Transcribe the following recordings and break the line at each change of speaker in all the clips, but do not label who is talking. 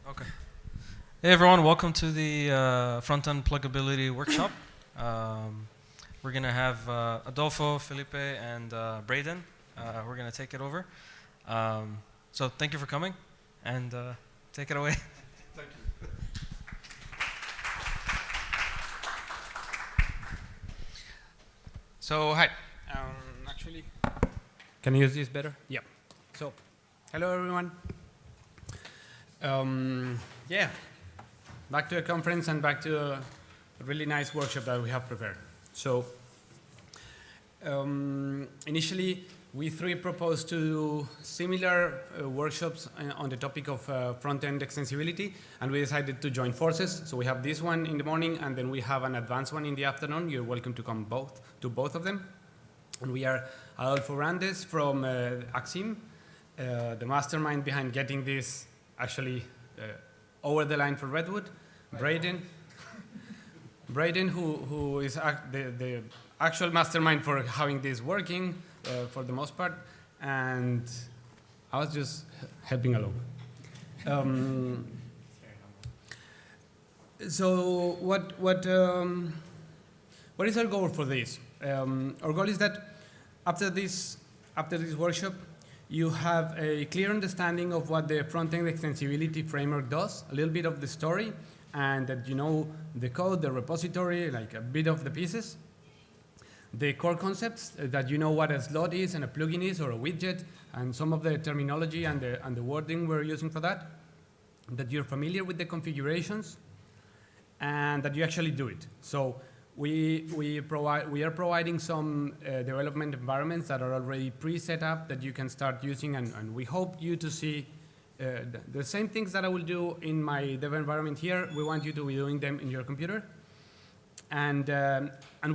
Okay. Hey everyone, welcome to the Frontend Pluggability workshop. We're going to have Adolfo, Felipe, and Braden. We're going to take it over. So thank you for coming, and take it away.
Thank you. So hi. Actually, can you use this better? Yeah. So, hello everyone. Yeah, back to a conference and back to a really nice workshop that we have prepared. So, initially, we three proposed to do similar workshops on the topic of front-end extensibility, and we decided to join forces. So we have this one in the morning, and then we have an advanced one in the afternoon. You're welcome to come to both of them. And we are Adolfo Randes from Axim, the mastermind behind getting this actually over the line for Redwood. Braden, who is the actual mastermind for having this working for the most part, and I was just helping along. So what is our goal for this? Our goal is that after this workshop, you have a clear understanding of what the front-end extensibility framework does, a little bit of the story, and that you know the code, the repository, like a bit of the pieces. The core concepts, that you know what a slot is and a plugin is or a widget, and some of the terminology and the wording we're using for that. That you're familiar with the configurations, and that you actually do it. So we are providing some development environments that are already pre-set up that you can start using, and we hope you to see the same things that I will do in my dev environment here. We want you to be doing them in your computer. And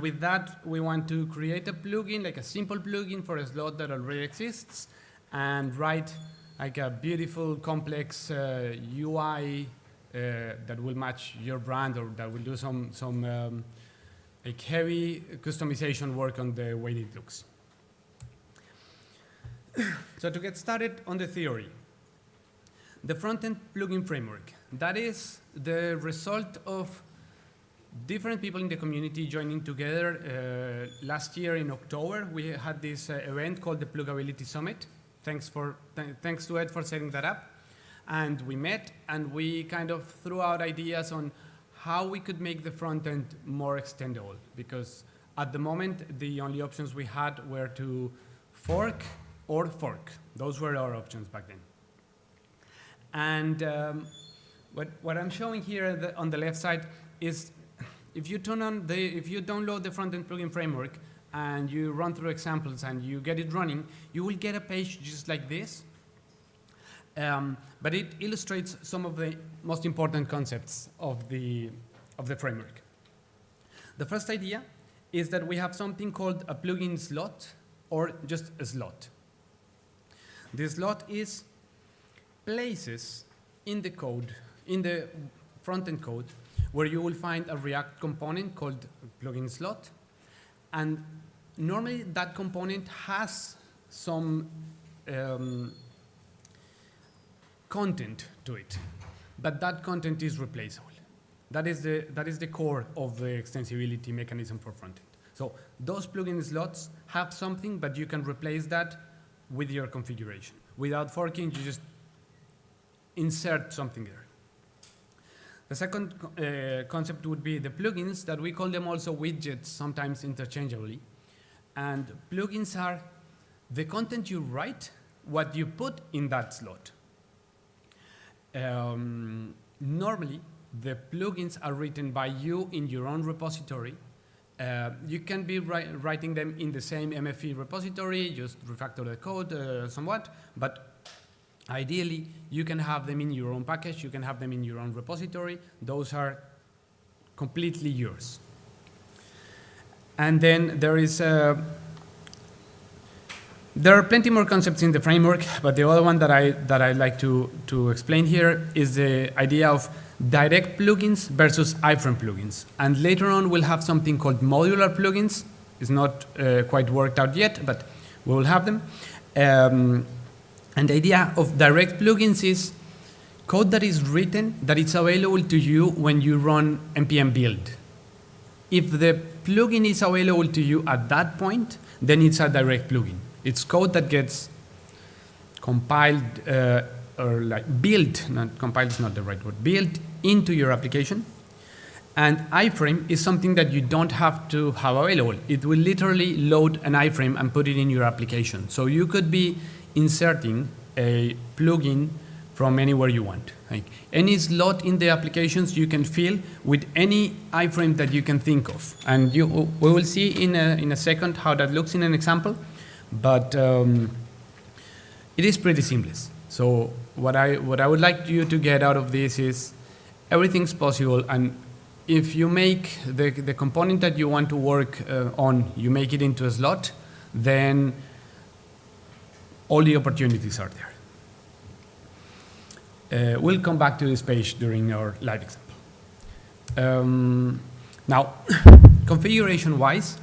with that, we want to create a plugin, like a simple plugin for a slot that already exists, and write like a beautiful, complex UI that will match your brand, or that will do some like heavy customization work on the way it looks. So to get started on the theory, the front-end plugin framework, that is the result of different people in the community joining together. Last year in October, we had this event called the Pluggability Summit. Thanks to Ed for setting that up. And we met, and we kind of threw out ideas on how we could make the front end more extendable. Because at the moment, the only options we had were to fork or fork. Those were our options back then. And what I'm showing here on the left side is if you download the front-end plugin framework and you run through examples and you get it running, you will get a page just like this. But it illustrates some of the most important concepts of the framework. The first idea is that we have something called a plugin slot, or just a slot. The slot is places in the code, in the front-end code, where you will find a React component called plugin slot. And normally that component has some content to it, but that content is replaceable. That is the core of the extensibility mechanism for frontend. So those plugin slots have something, but you can replace that with your configuration. Without forking, you just insert something there. The second concept would be the plugins, that we call them also widgets, sometimes interchangeably. And plugins are the content you write, what you put in that slot. Normally, the plugins are written by you in your own repository. You can be writing them in the same MFE repository, just refactor the code somewhat, but ideally, you can have them in your own package, you can have them in your own repository. Those are completely yours. And then there are plenty more concepts in the framework, but the other one that I'd like to explain here is the idea of direct plugins versus iframe plugins. And later on, we'll have something called modular plugins. It's not quite worked out yet, but we will have them. And the idea of direct plugins is code that is written that it's available to you when you run npm build. If the plugin is available to you at that point, then it's a direct plugin. It's code that gets compiled or like built, not compiled is not the right word, built into your application. And iframe is something that you don't have to have available. It will literally load an iframe and put it in your application. So you could be inserting a plugin from anywhere you want. Like any slot in the applications you can fill with any iframe that you can think of. And we will see in a second how that looks in an example. But it is pretty seamless. So what I would like you to get out of this is everything's possible. And if you make the component that you want to work on, you make it into a slot, then all the opportunities are there. We'll come back to this page during our live example. Now, configuration-wise,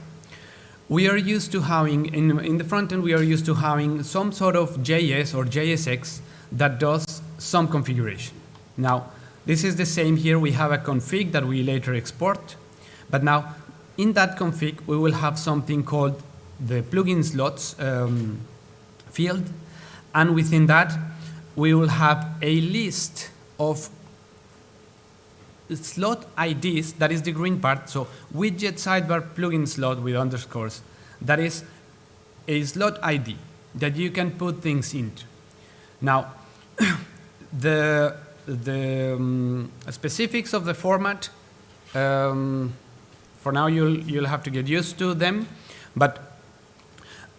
we are used to having, in the front end, we are used to having some sort of JS or JSX that does some configuration. Now, this is the same here. We have a config that we later export. But now, in that config, we will have something called the plugin slots field. And within that, we will have a list of slot IDs, that is the green part, so widget sidebar plugin slot with underscores, that is a slot ID that you can put things into. Now, the specifics of the format, for now you'll have to get used to them, but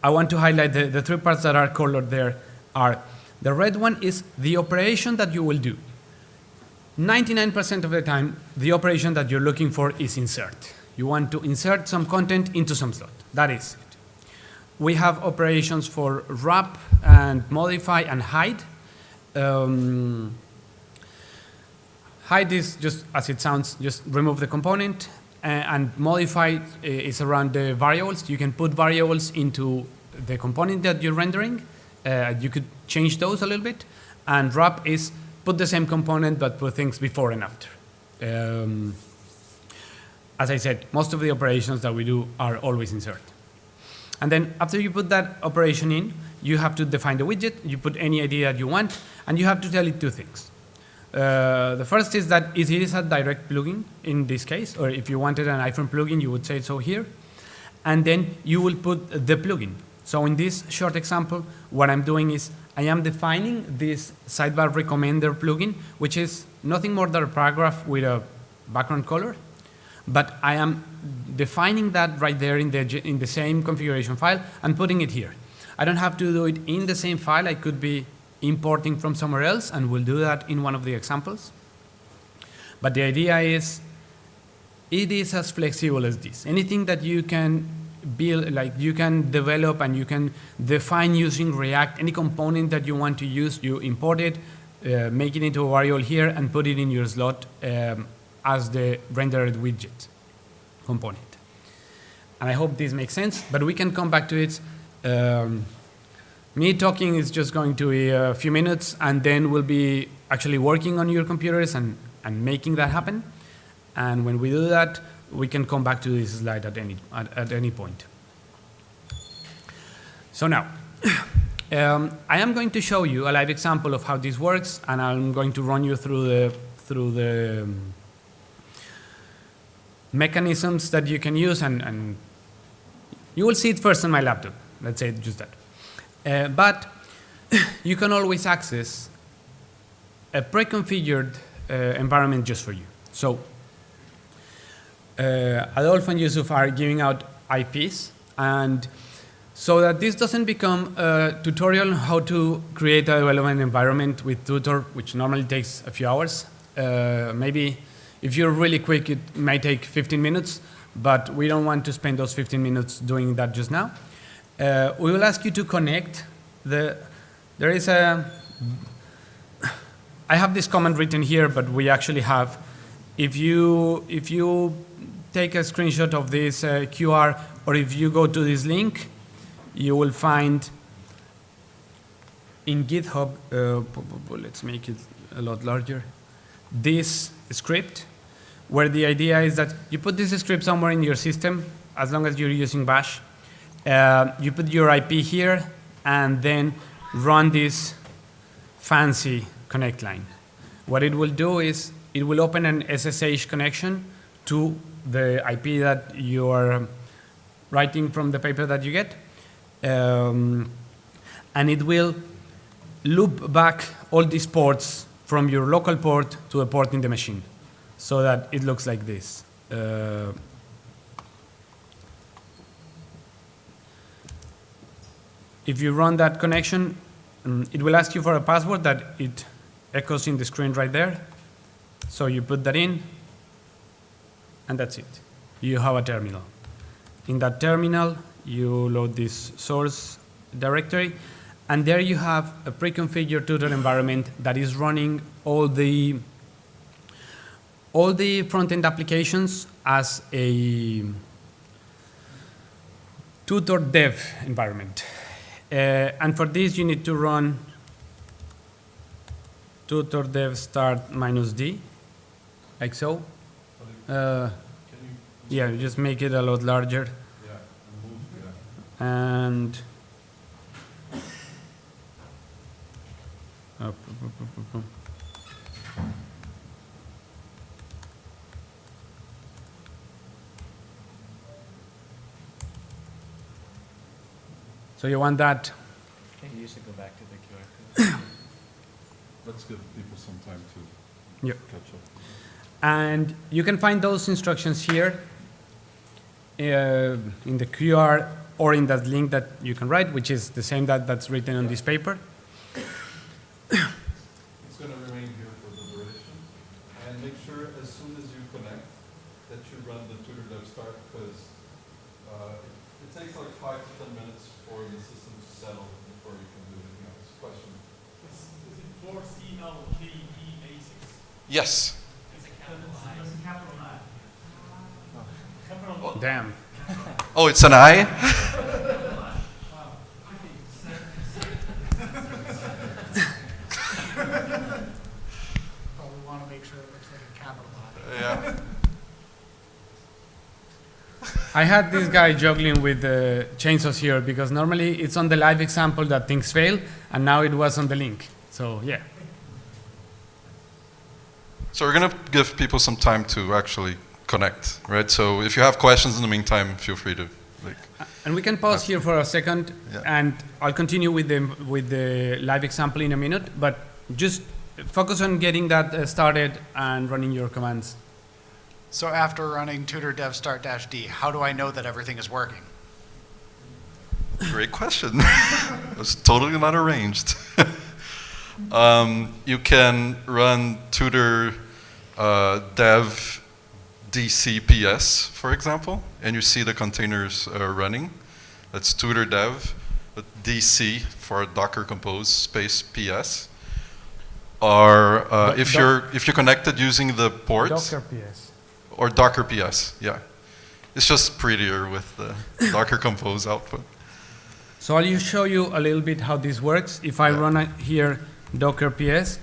I want to highlight the three parts that are colored there are, the red one is the operation that you will do. 99% of the time, the operation that you're looking for is insert. You want to insert some content into some slot. That is it. We have operations for wrap and modify and hide. Hide is just as it sounds, just remove the component. And modify is around the variables. You can put variables into the component that you're rendering. You could change those a little bit. And wrap is put the same component, but put things before and after. As I said, most of the operations that we do are always insert. And then after you put that operation in, you have to define the widget. You put any ID that you want, and you have to tell it two things. The first is that it is a direct plugin in this case, or if you wanted an iframe plugin, you would say so here. And then you will put the plugin. So in this short example, what I'm doing is I am defining this sidebar recommender plugin, which is nothing more than a paragraph with a background color. But I am defining that right there in the same configuration file and putting it here. I don't have to do it in the same file. I could be importing from somewhere else, and we'll do that in one of the examples. But the idea is it is as flexible as this. Anything that you can build, like you can develop and you can define using React, any component that you want to use, you import it, make it into a variable here, and put it in your slot as the rendered widget component. And I hope this makes sense, but we can come back to it. Me talking is just going to be a few minutes, and then we'll be actually working on your computers and making that happen. And when we do that, we can come back to this slide at any point. So now, I am going to show you a live example of how this works, and I'm going to run you through the mechanisms that you can use, and you will see it first on my laptop. Let's say just that. But you can always access a pre-configured environment just for you. So Adolfo and Yusuf are giving out IPs, and so that this doesn't become a tutorial on how to create a development environment with tutor, which normally takes a few hours. Maybe if you're really quick, it might take 15 minutes, but we don't want to spend those 15 minutes doing that just now. We will ask you to connect. There is I have this comment written here, but we actually have. If you take a screenshot of this QR, or if you go to this link, you will find in GitHub, let's make it a lot larger, this script, where the idea is that you put this script somewhere in your system, as long as you're using Bash. You put your IP here, and then run this fancy connect line. What it will do is it will open an SSH connection to the IP that you are writing from the paper that you get. And it will loop back all these ports from your local port to a port in the machine, so that it looks like this. If you run that connection, it will ask you for a password that it echoes in the screen right there. So you put that in, and that's it. You have a terminal. In that terminal, you load this source directory, and there you have a pre-configured tutor environment that is running all the front-end applications as a tutor dev environment. And for this, you need to run tutor dev start -d, like so. Yeah, just make it a lot larger. And so you want that.
You should go back to the QR code.
Let's give people some time to
Yep.
catch up.
And you can find those instructions here in the QR or in that link that you can write, which is the same that's written on this paper.
It's going to remain here for the duration. And make sure as soon as you connect that you run the tutor dev start, because it takes like 5 to 10 minutes for the system to settle before you can do anything else. Question?
Is it for CLDE6?
Yes.
Is it capital I? Capital
Damn.
Oh, it's an I?
Probably want to make sure it looks like a capital I.
Yeah.
I had this guy juggling with the chainsaws here because normally it's on the live example that things fail, and now it was on the link. So yeah.
So we're going to give people some time to actually connect, right? So if you have questions in the meantime, feel free to.
And we can pause here for a second,
Yeah.
and I'll continue with the live example in a minute, but just focus on getting that started and running your commands.
So after running tutor dev start -d, how do I know that everything is working?
Great question. It was totally not arranged. You can run tutor dev DCPS, for example, and you see the containers running. That's tutor dev, DC for Docker Compose space PS. Or if you're connected using the ports.
Docker PS.
Or Docker PS, yeah. It's just prettier with the Docker Compose output.
So I'll show you a little bit how this works. If I run here Docker PS,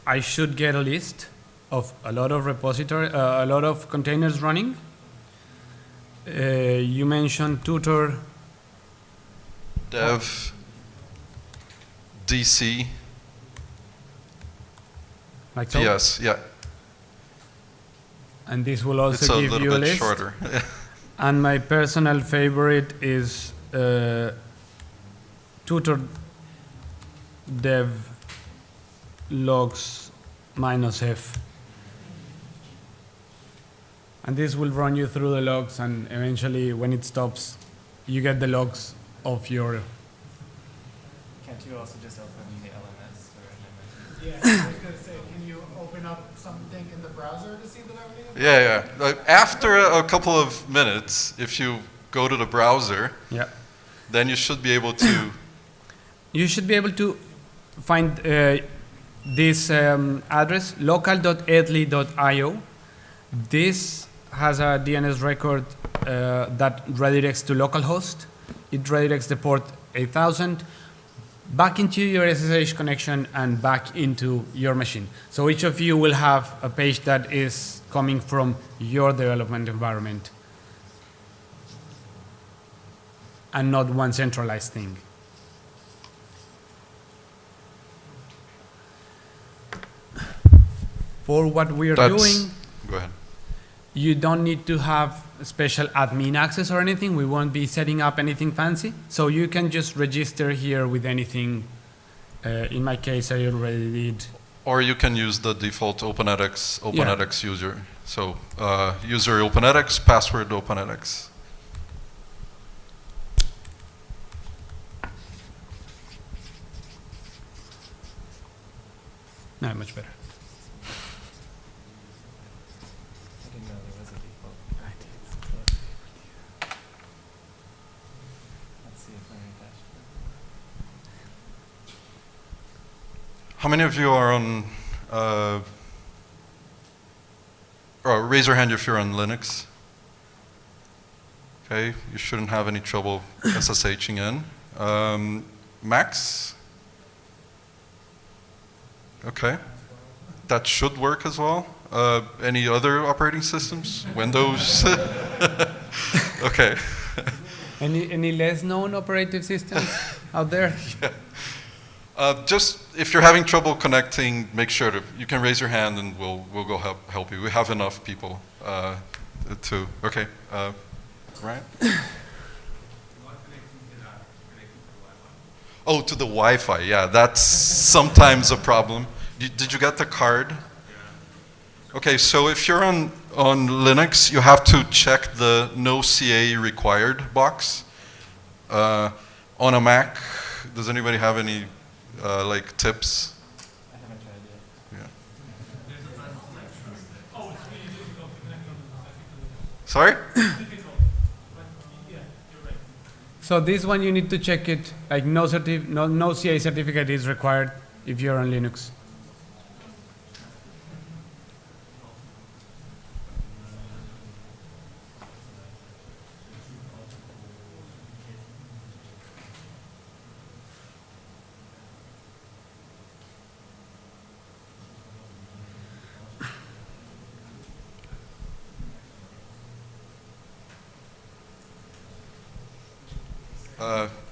I should get a list of a lot of a lot of containers running. You mentioned tutor
Dev DC
like so.
PS, yeah.
And this will also
It's a
give
little
you a
bit
list.
shorter.
And my personal favorite is tutor dev logs -f. And this will run you through the logs, and eventually when it stops, you get the logs of your.
Can't you also just open the LMS or an
Yeah, I was going to say, can you open up something in the browser to see that everything is
Yeah, yeah. Like after a couple of minutes, if you go to the browser,
Yeah.
then you should be able to.
You should be able to find this address, local.edley.io. This has a DNS record that redirects to localhost. It redirects the port 8000. back into your SSH connection and back into your machine. So each of you will have a page that is coming from your development environment and not one centralized thing. For what we are doing,
go ahead.
you don't need to have special admin access or anything. We won't be setting up anything fancy. So you can just register here with anything. In my case, I already did.
Or you can use the default OpenEdX user. So user OpenEdX, password OpenEdX.
No, much better.
I didn't know there was a default. Let's see if I read dashboard.
How many of you are on, or raise your hand if you're on Linux. Okay, you shouldn't have any trouble SSHing in. Macs? Okay, that should work as well. Any other operating systems? Windows? Okay.
Any less known operating systems out there?
Just if you're having trouble connecting, make sure you can raise your hand and we'll go help you. We have enough people to. Okay, Ryan. Oh, to the Wi-Fi. Yeah, that's sometimes a problem. Did you get the card? Okay, so if you're on Linux, you have to check the no CA required box. On a Mac, does anybody have any like tips?
I haven't tried yet.
Yeah.
Oh, it's really difficult to connect on the
Sorry?
difficult. But yeah, you're right.
So this one you need to check it. Like no CA certificate is required if you're on Linux.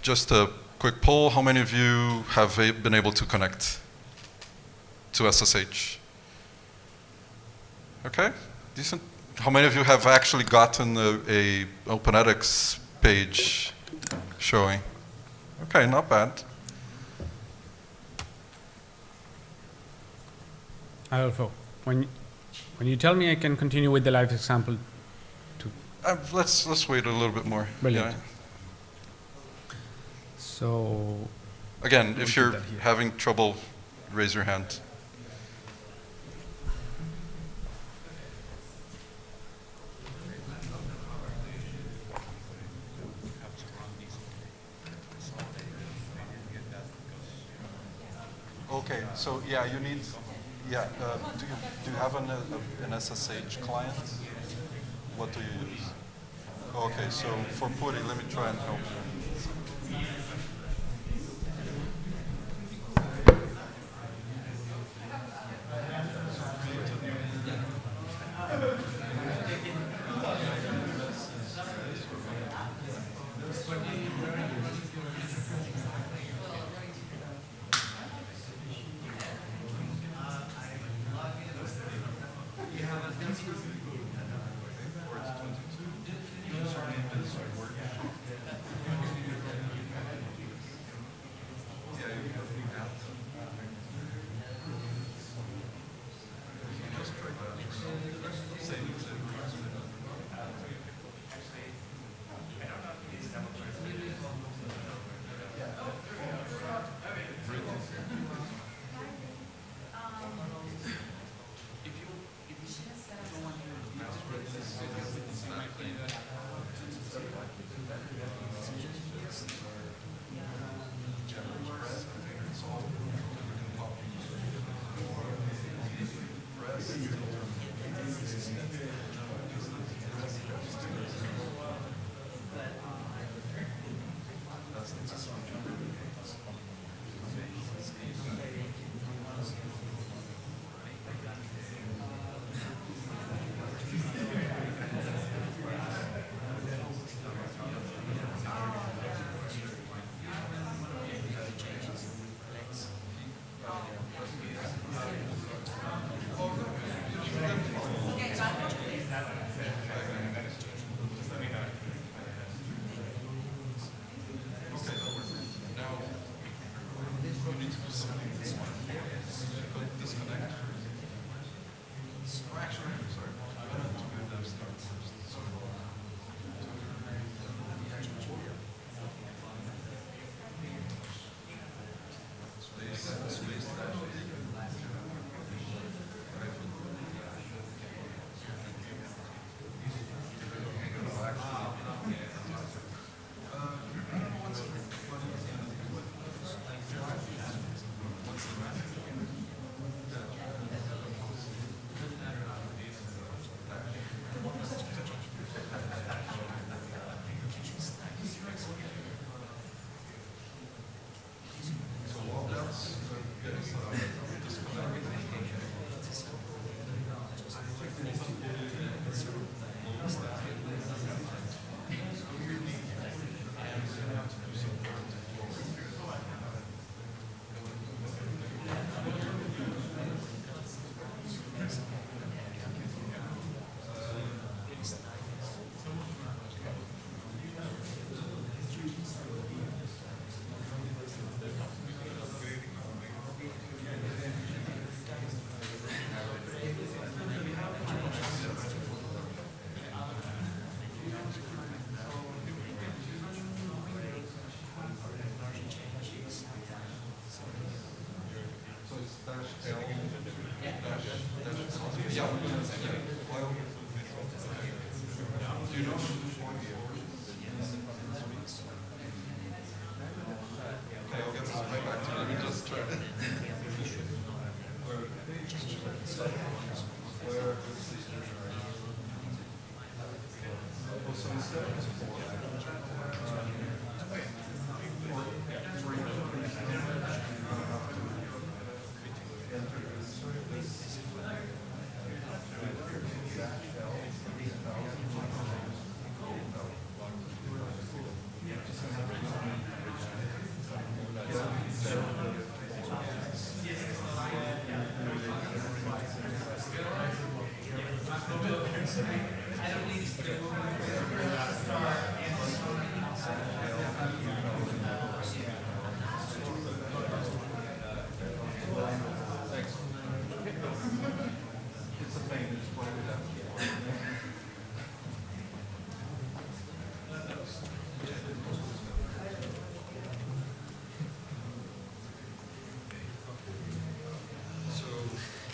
Just a quick poll. How many of you have been able to connect to SSH? Okay, decent. How many of you have actually gotten a OpenEdX page showing? Okay, not bad.
Adolfo, when you tell me, I can continue with the live example.
Let's wait a little bit more.
Brilliant.
Yeah.
So
Again,
We'll
if
do
you're
that here.
having trouble, raise your hand. Okay, so yeah, you need, yeah, do you have an SSH client? What do you use? Okay, so for Puri, let me try and help you.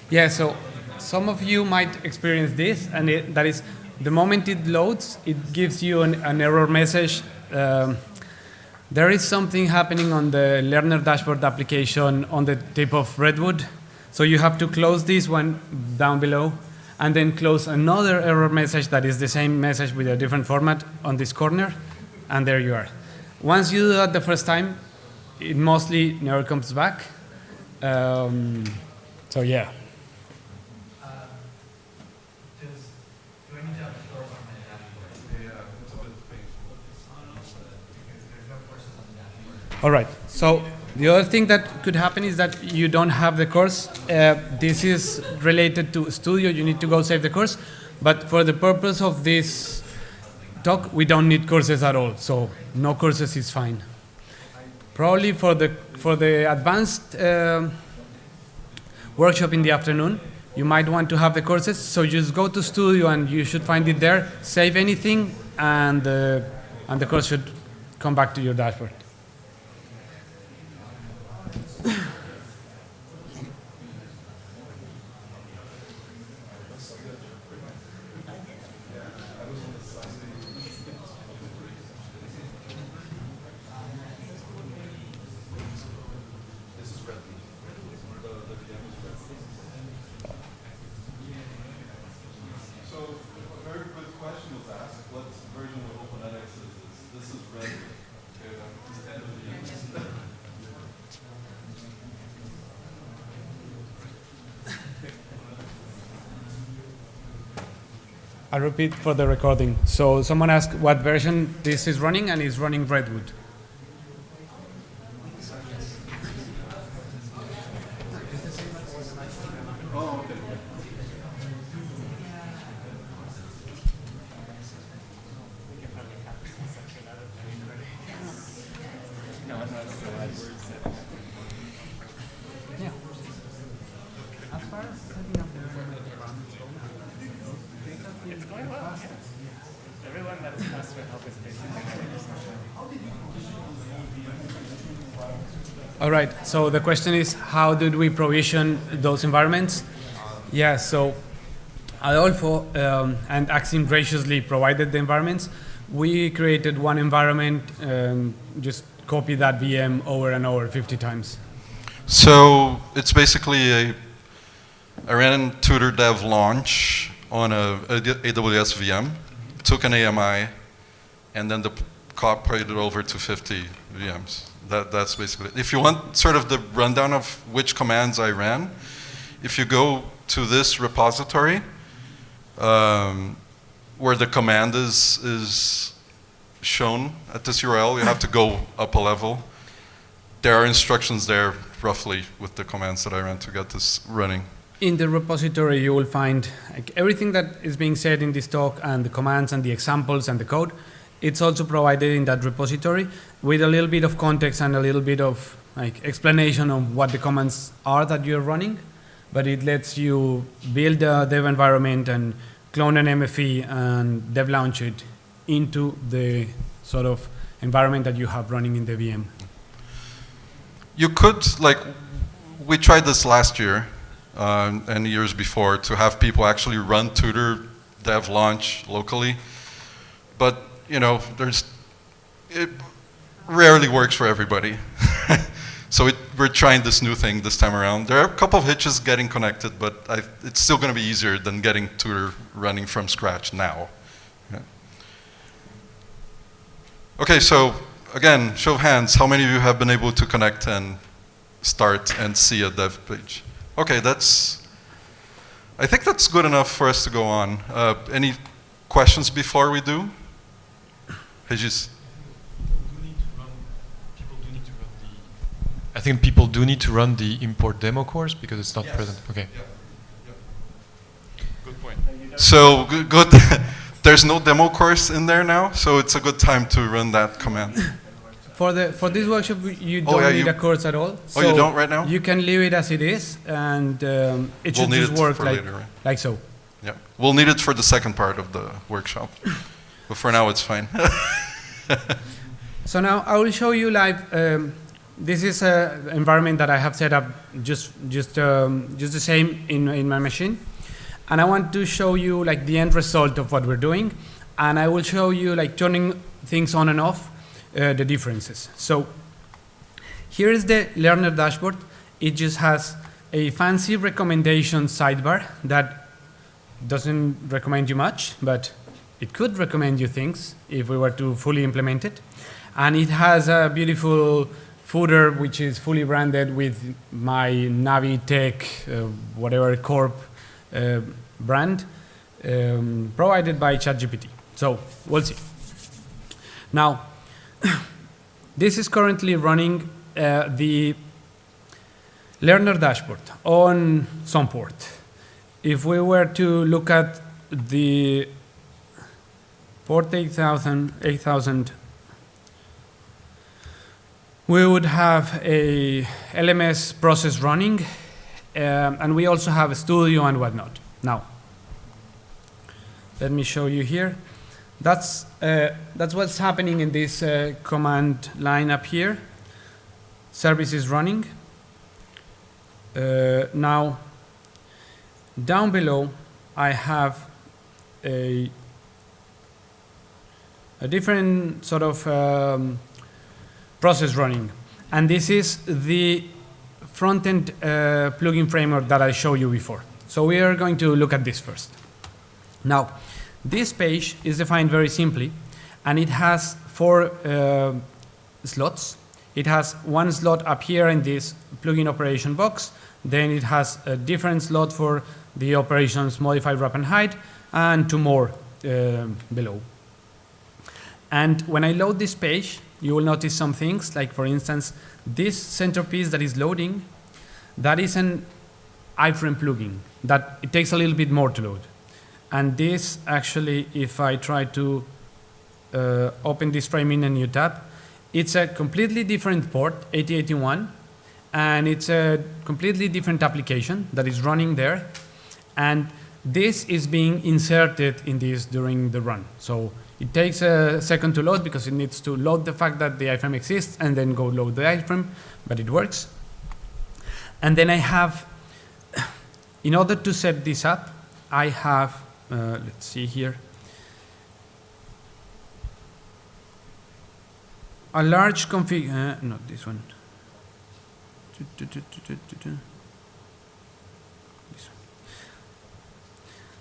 Yeah, so some of you might experience this, and that is the moment it loads, it gives you an error message. There is something happening on the learner dashboard application on the tip of Redwood. So you have to close this one down below, and then close another error message that is the same message with a different format on this corner, and there you are. Once you do that the first time, it mostly never comes back. So yeah. All right, so the other thing that could happen is that you don't have the course. This is related to Studio. You need to go save the course. But for the purpose of this talk, we don't need courses at all. So no courses is fine. Probably for the advanced workshop in the afternoon, you might want to have the courses. So just go to Studio, and you should find it there. Save anything, and the course should come back to your dashboard. I repeat for the recording. So someone asked what version this is running, and it's running Redwood. Yeah. As far as setting up the
It's going well, yes. Everyone that has asked for help is basically getting this much.
All right, so the question is, how did we provision those environments? Yeah, so Adolfo and Axim graciously provided the environments. We created one environment and just copied that VM over and over 50 times.
So it's basically I ran tutor dev launch on a AWS VM, took an AMI, and then copied it over to 50 VMs. That's basically it. If you want sort of the rundown of which commands I ran, if you go to this repository, where the command is shown at this URL, you have to go up a level. There are instructions there, roughly, with the commands that I ran to get this running.
In the repository, you will find like, everything that is being said in this talk and the commands and the examples and the code. It's also provided in that repository with a little bit of context and a little bit of like explanation of what the commands are that you're running. But it lets you build a dev environment and clone an MFE and dev launch it into the sort of environment that you have running in the VM.
You could, like, we tried this last year and years before to have people actually run tutor dev launch locally. But, you know, it rarely works for everybody. So we're trying this new thing this time around. There are a couple of hitches getting connected, but it's still going to be easier than getting tutor running from scratch now. Yeah. Okay, so again, show of hands, how many of you have been able to connect and start and see a dev page? Okay, I think that's good enough for us to go on. Any questions before we do? Regis?
I think people do need to run the import demo course because it's not present. Okay.
Yeah. Good point. So good. There's no demo course in there now, so it's a good time to run that command.
For this workship, you don't need a course at all.
So you don't right now?
You can leave it as it is, and it should just work like,
later, right?
like so.
Yeah, we'll need it for the second part of the workshop, but for now it's fine.
So now I will show you live. This is an environment that I have set up just the same in my machine, and I want to show you like the end result of what we're doing, and I will show you like turning things on and off, the differences. So here is the learner dashboard. It just has a fancy recommendation sidebar that doesn't recommend you much, but it could recommend you things if we were to fully implement it, and it has a beautiful footer which is fully branded with my Navi Tech whatever corp brand provided by ChatGPT. So we'll see. Now this is currently running the learner dashboard on some port. If we were to look at the port 8000, we would have a LMS process running, and we also have a studio and whatnot. Now, let me show you here. That's what's happening in this command line up here. Service is running. Now, down below, I have a different sort of process running, and this is the front-end plugin framework that I showed you before. So we are going to look at this first. Now, this page is defined very simply, and it has 4 slots. It has one slot up here in this plugin operation box. Then it has a different slot for the operations modify, wrap, and hide, and 2 more below. And when I load this page, you will notice some things, like for instance, this centerpiece that is loading, that is an iframe plugin that it takes a little bit more to load. And this actually, if I try to open this frame in a new tab, it's a completely different port, 8081, and it's a completely different application that is running there. And this is being inserted in this during the run. So it takes a second to load because it needs to load the fact that the iframe exists and then go load the iframe, but it works. And then I have, in order to set this up, I have, let's see here, a large config, not this one. This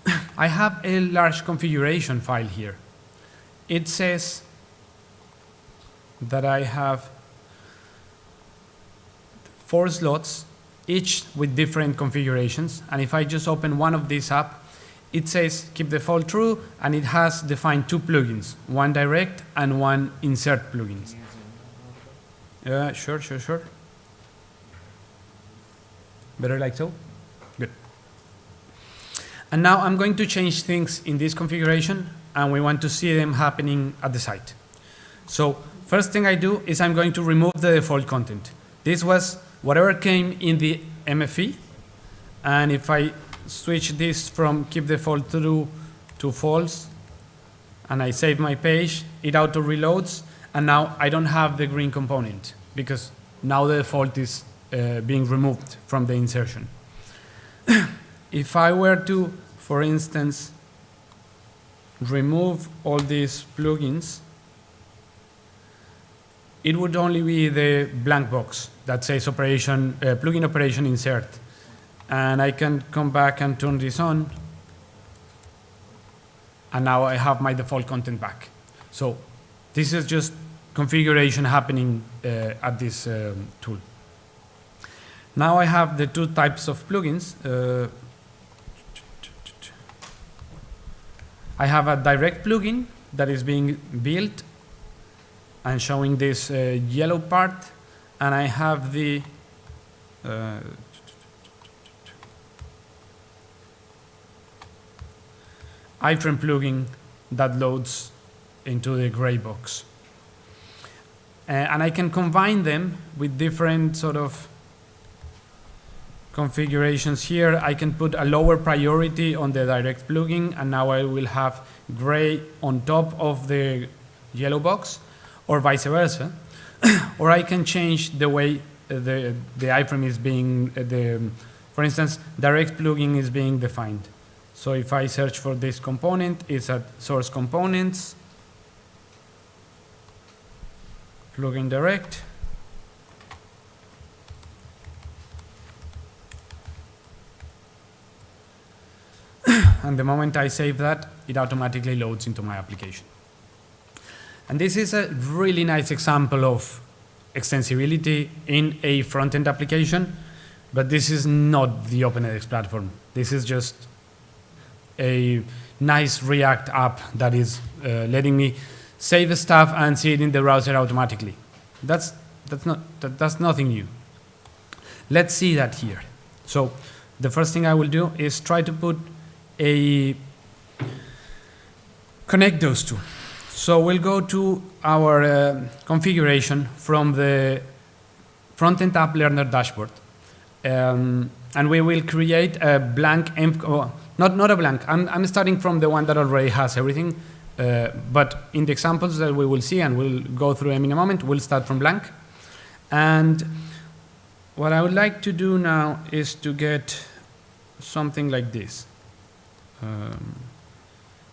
one. I have a large configuration file here. It says that I have 4 slots, each with different configurations. And if I just open one of these up, it says keep default true, and it has defined 2 plugins, one direct and one insert plugins. Sure. Better like so? Good. And now I'm going to change things in this configuration, and we want to see them happening at the site. So first thing I do is I'm going to remove the default content. This was whatever came in the MFE, and if I switch this from keep default true to false, and I save my page, it auto reloads, and now I don't have the green component because now the default is being removed from the insertion. If I were to, for instance, remove all these plugins, it would only be the blank box that says operation, plugin operation insert. And I can come back and turn this on, and now I have my default content back. So this is just configuration happening at this tool. Now I have the 2 types of plugins. I have a direct plugin that is being built and showing this yellow part, and I have the iframe plugin that loads into the gray box. And I can combine them with different sort of configurations here. I can put a lower priority on the direct plugin, and now I will have gray on top of the yellow box, or vice versa. Or I can change the way the iframe is being, for instance, direct plugin is being defined. So if I search for this component, it's at source components, plugin direct, and the moment I save that, it automatically loads into my application. And this is a really nice example of extensibility in a front-end application, but this is not the OpenEdX platform. This is just a nice React app that is letting me save stuff and see it in the browser automatically. That's nothing new. Let's see that here. So the first thing I will do is try to connect those two. So we'll go to our configuration from the front-end app learner dashboard, and we will create a blank, not a blank. I'm starting from the one that already has everything, but in the examples that we will see and we'll go through them in a moment, we'll start from blank. And what I would like to do now is to get something like this.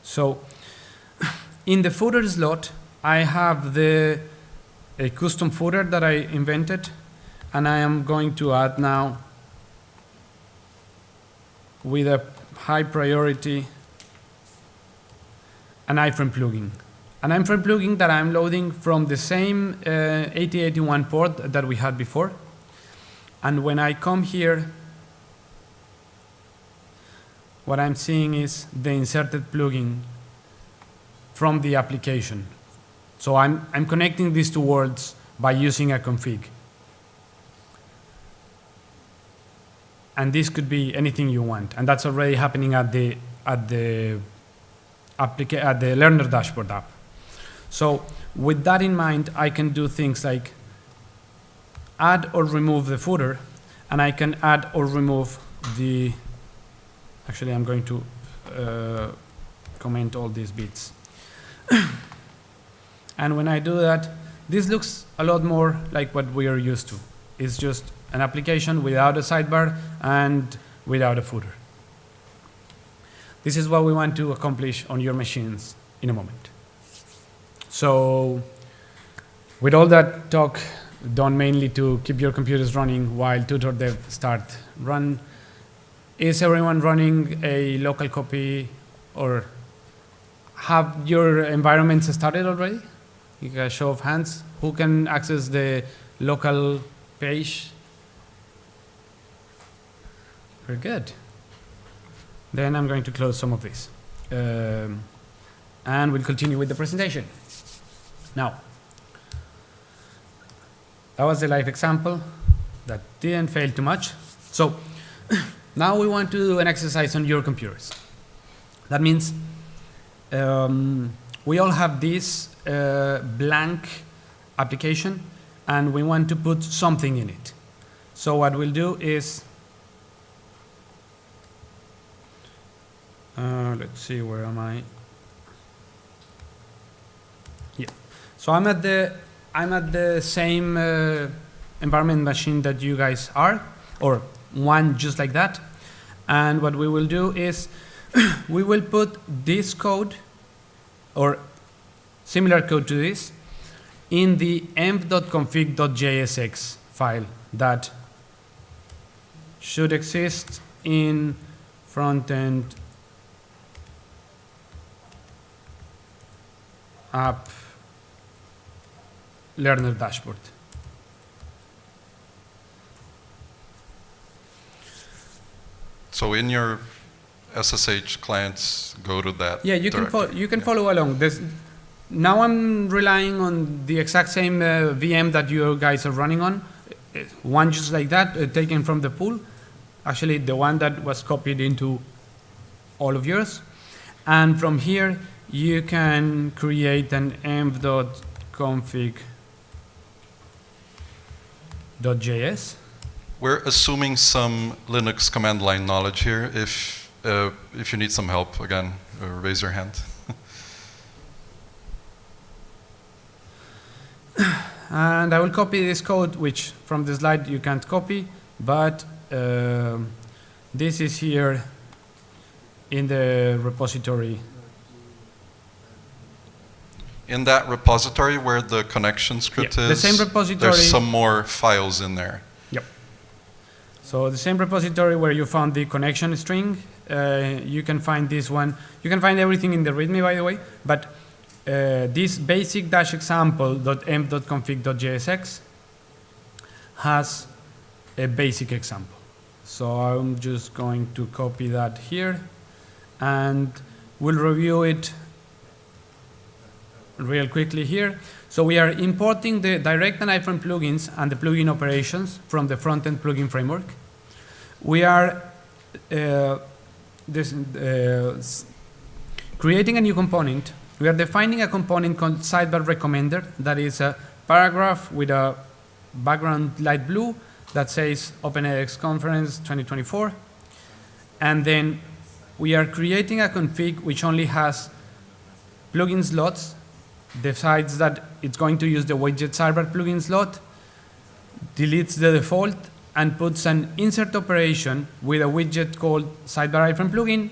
So in the footer slot, I have a custom footer that I invented, and I am going to add now with a high priority an iframe plugin. An iframe plugin that I'm loading from the same 8081 port that we had before. And when I come here, what I'm seeing is the inserted plugin from the application. So I'm connecting these 2 worlds by using a config. And this could be anything you want, and that's already happening at the learner dashboard app. So with that in mind, I can do things like add or remove the footer, and I can add or remove the. Actually, I'm going to comment all these bits. And when I do that, this looks a lot more like what we are used to. It's just an application without a sidebar and without a footer. This is what we want to accomplish on your machines in a moment. So with all that talk done mainly to keep your computers running while tutor-dev start run, is everyone running a local copy, or have your environments started already? You got a show of hands. Who can access the local page? Very good. Then I'm going to close some of this. And we'll continue with the presentation. Now, that was a live example that didn't fail too much. So now we want to do an exercise on your computers. That means we all have this blank application, and we want to put something in it. So what we'll do is, let's see, where am I? Yeah. So I'm at the same environment machine that you guys are, or one just like that. And what we will do is we will put this code, or similar code to this, in the emp.config.jsx file that should exist in frontend app learner dashboard.
So in your SSH clients, go to that.
Yeah, you can follow along. Now I'm relying on the exact same VM that you guys are running on. One just like that, taken from the pool. Actually, the one that was copied into all of yours. And from here, you can create an emp.config.js.
We're assuming some Linux command line knowledge here. If you need some help, again, raise your hand.
And I will copy this code, which from the slide you can't copy, but this is here in the repository.
In that repository where the connection script is,
the same repository.
There's some more files in there.
Yep. So the same repository where you found the connection string, you can find this one. You can find everything in the README, by the way, but this basic-example.emp.config.jsx has a basic example. So I'm just going to copy that here, and we'll review it real quickly here. So we are importing the direct and iframe plugins and the plugin operations from the Frontend plugin framework. We are creating a new component. We are defining a component called sidebar recommender that is a paragraph with a background light blue that says OpenEDX Conference 2024. And then we are creating a config which only has plugin slots, decides that it's going to use the widget sidebar plugin slot, deletes the default, and puts an insert operation with a widget called sidebar iframe plugin,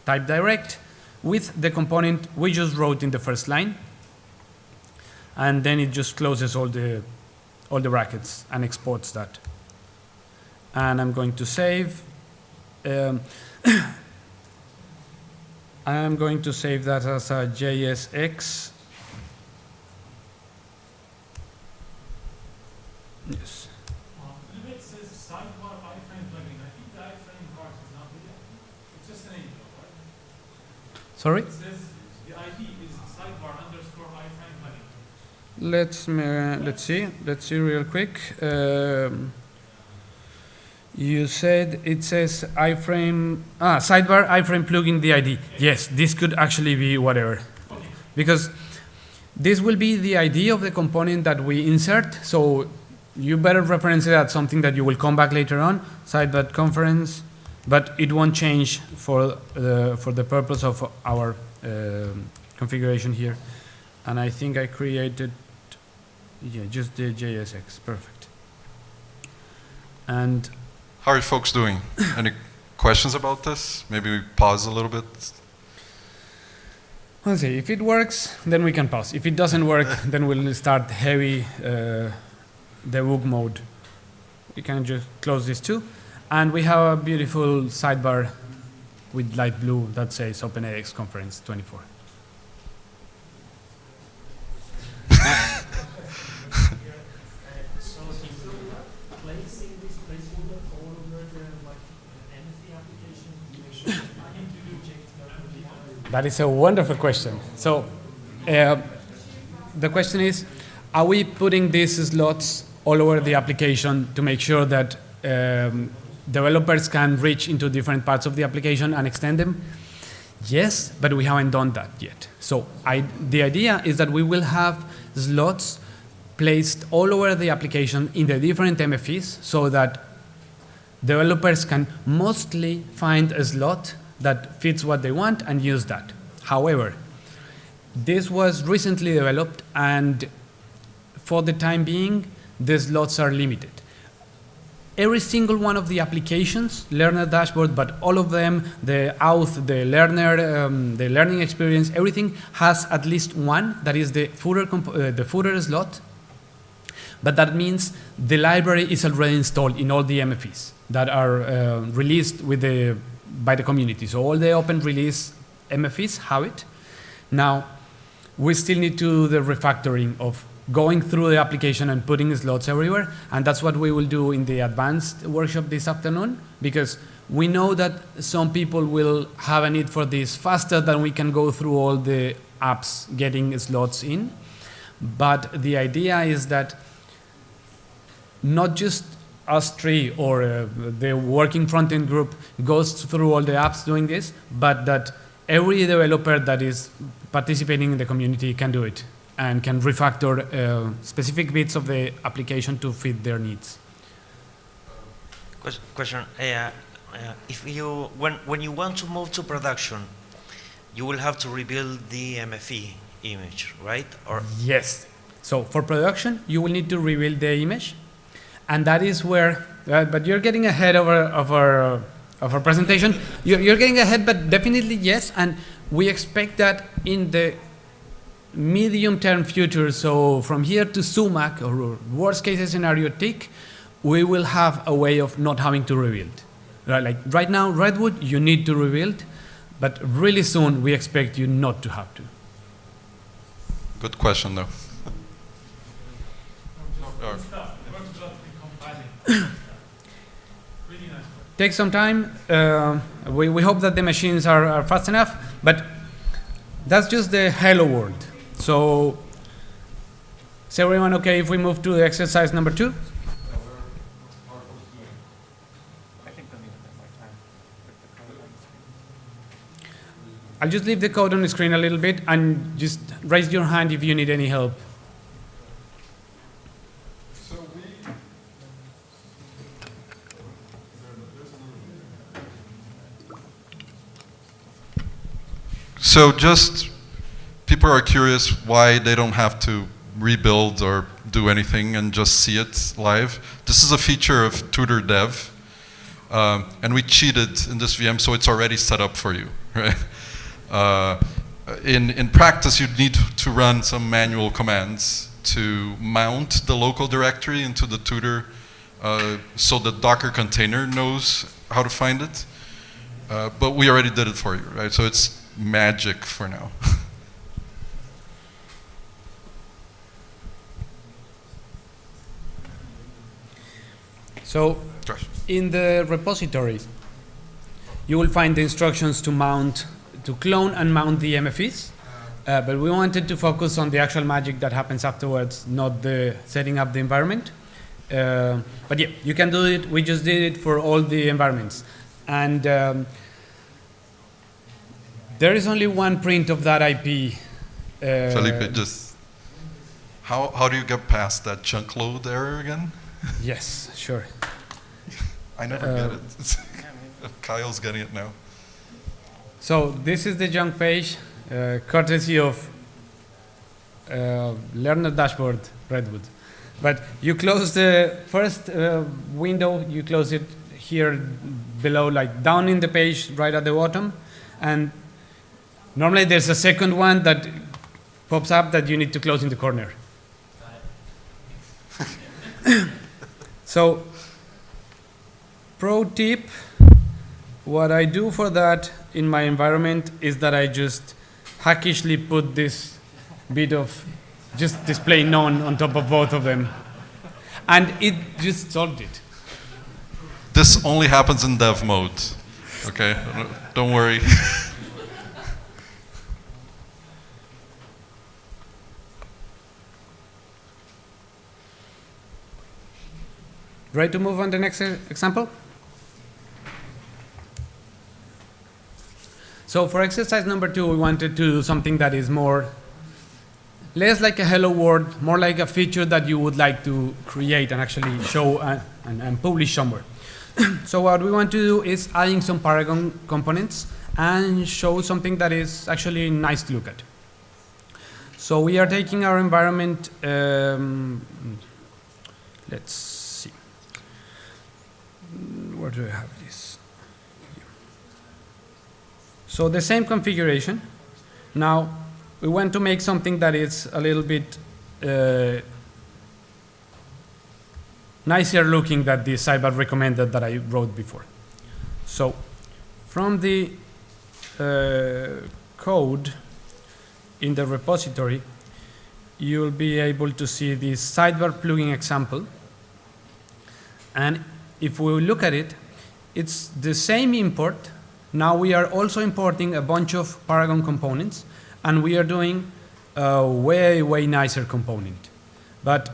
type direct, with the component we just wrote in the first line. And then it just closes all the brackets and exports that. And I'm going to save. I'm going to save that as a JSX. Yes.
It says sidebar iframe plugin. I think the iframe part is not there. It's just an name, right?
Sorry?
It says the ID is sidebar _ iframe plugin.
Let's see real quick. You said it says iframe, sidebar iframe plugin DID. Yes, this could actually be whatever. Because this will be the ID of the component that we insert, so you better reference it as something that you will come back later on. Sidebar conference but it won't change for the purpose of our configuration here. And I think I created, yeah, just the JSX, perfect. And
How are folks doing? Any questions about this? Maybe we pause a little bit.
let's see, if it works, then we can pause. If it doesn't work, then we'll start heavy debug mode. We can just close this too. And we have a beautiful sidebar with light blue that says OpenAX Conference 24.
So if you're placing this placeholder all over the MFE application, to make sure that I need to inject the
That is a wonderful question. So the question is, are we putting these slots all over the application to make sure that developers can reach into different parts of the application and extend them? Yes, but we haven't done that yet. So the idea is that we will have slots placed all over the application in the different MFEs so that developers can mostly find a slot that fits what they want and use that. However, this was recently developed, and for the time being, the slots are limited. Every single one of the applications, learner dashboard, but all of them, the auth, the learner, the learning experience, everything has at least one, that is the footer slot. But that means the library is already installed in all the MFEs that are released by the community. So all the open release MFEs have it. Now, we still need to do the refactoring of going through the application and putting slots everywhere, and that's what we will do in the advanced workshop this afternoon, because we know that some people will have a need for this faster than we can go through all the apps getting slots in. But the idea is that not just us three or the working front-end group goes through all the apps doing this, but that every developer that is participating in the community can do it and can refactor specific bits of the application to fit their needs.
Question: if you when you want to move to production, you will have to rebuild the MFE image, right? Or
yes. So for production, you will need to rebuild the image, and that is where. But you're getting ahead of our presentation. You're getting ahead, but definitely yes. And we expect that in the medium-term future, so from here to sumac or worst-case scenario tick, we will have a way of not having to rebuild. Right, like right now, Redwood, you need to rebuild, but really soon we expect you not to have to.
Good question, though.
Take some time. We hope that the machines are fast enough, but that's just the hello world. So, is everyone okay if we move to exercise number 2?
I think we'll need a bit more time with the code on the screen.
I'll just leave the code on the screen a little bit and just raise your hand if you need any help.
So just, people are curious why they don't have to rebuild or do anything and just see it live. This is a feature of Tutor Dev, and we cheated in this VM, so it's already set up for you, right? In practice, you'd need to run some manual commands to mount the local directory into the tutor so the Docker container knows how to find it. But we already did it for you, right? So it's magic for now.
So, in the repository, you will find the instructions to clone and mount the MFEs. But we wanted to focus on the actual magic that happens afterwards, not the setting up the environment. But yeah, you can do it. We just did it for all the environments. And there is only one print of that IP.
Felipe, just, how do you get past that chunk load error again?
Yes, sure.
I never get it. Kyle's getting it now.
So this is the junk page, courtesy of Learner Dashboard Redwood. But you close the first window, you close it here below, like down in the page, right at the bottom. And normally there's a second one that pops up that you need to close in the corner. So, pro tip, what I do for that in my environment is that I just hackishly put this bit of just display none on top of both of them. And it just solved it.
This only happens in dev mode. Okay, don't worry.
Ready to move on to the next example? So for exercise number 2, we wanted to do something that is less like a hello world, more like a feature that you would like to create and actually show and publish somewhere. So what we want to do is adding some Paragon components and show something that is actually nice to look at. So we are taking our environment, let's see, where do I have this? Here. So the same configuration. Now we want to make something that is a little bit nicer looking than the sidebar recommended that I wrote before. So from the code in the repository, you'll be able to see this sidebar plugin example. And if we look at it, it's the same import. Now we are also importing a bunch of Paragon components, and we are doing a way, way nicer component. But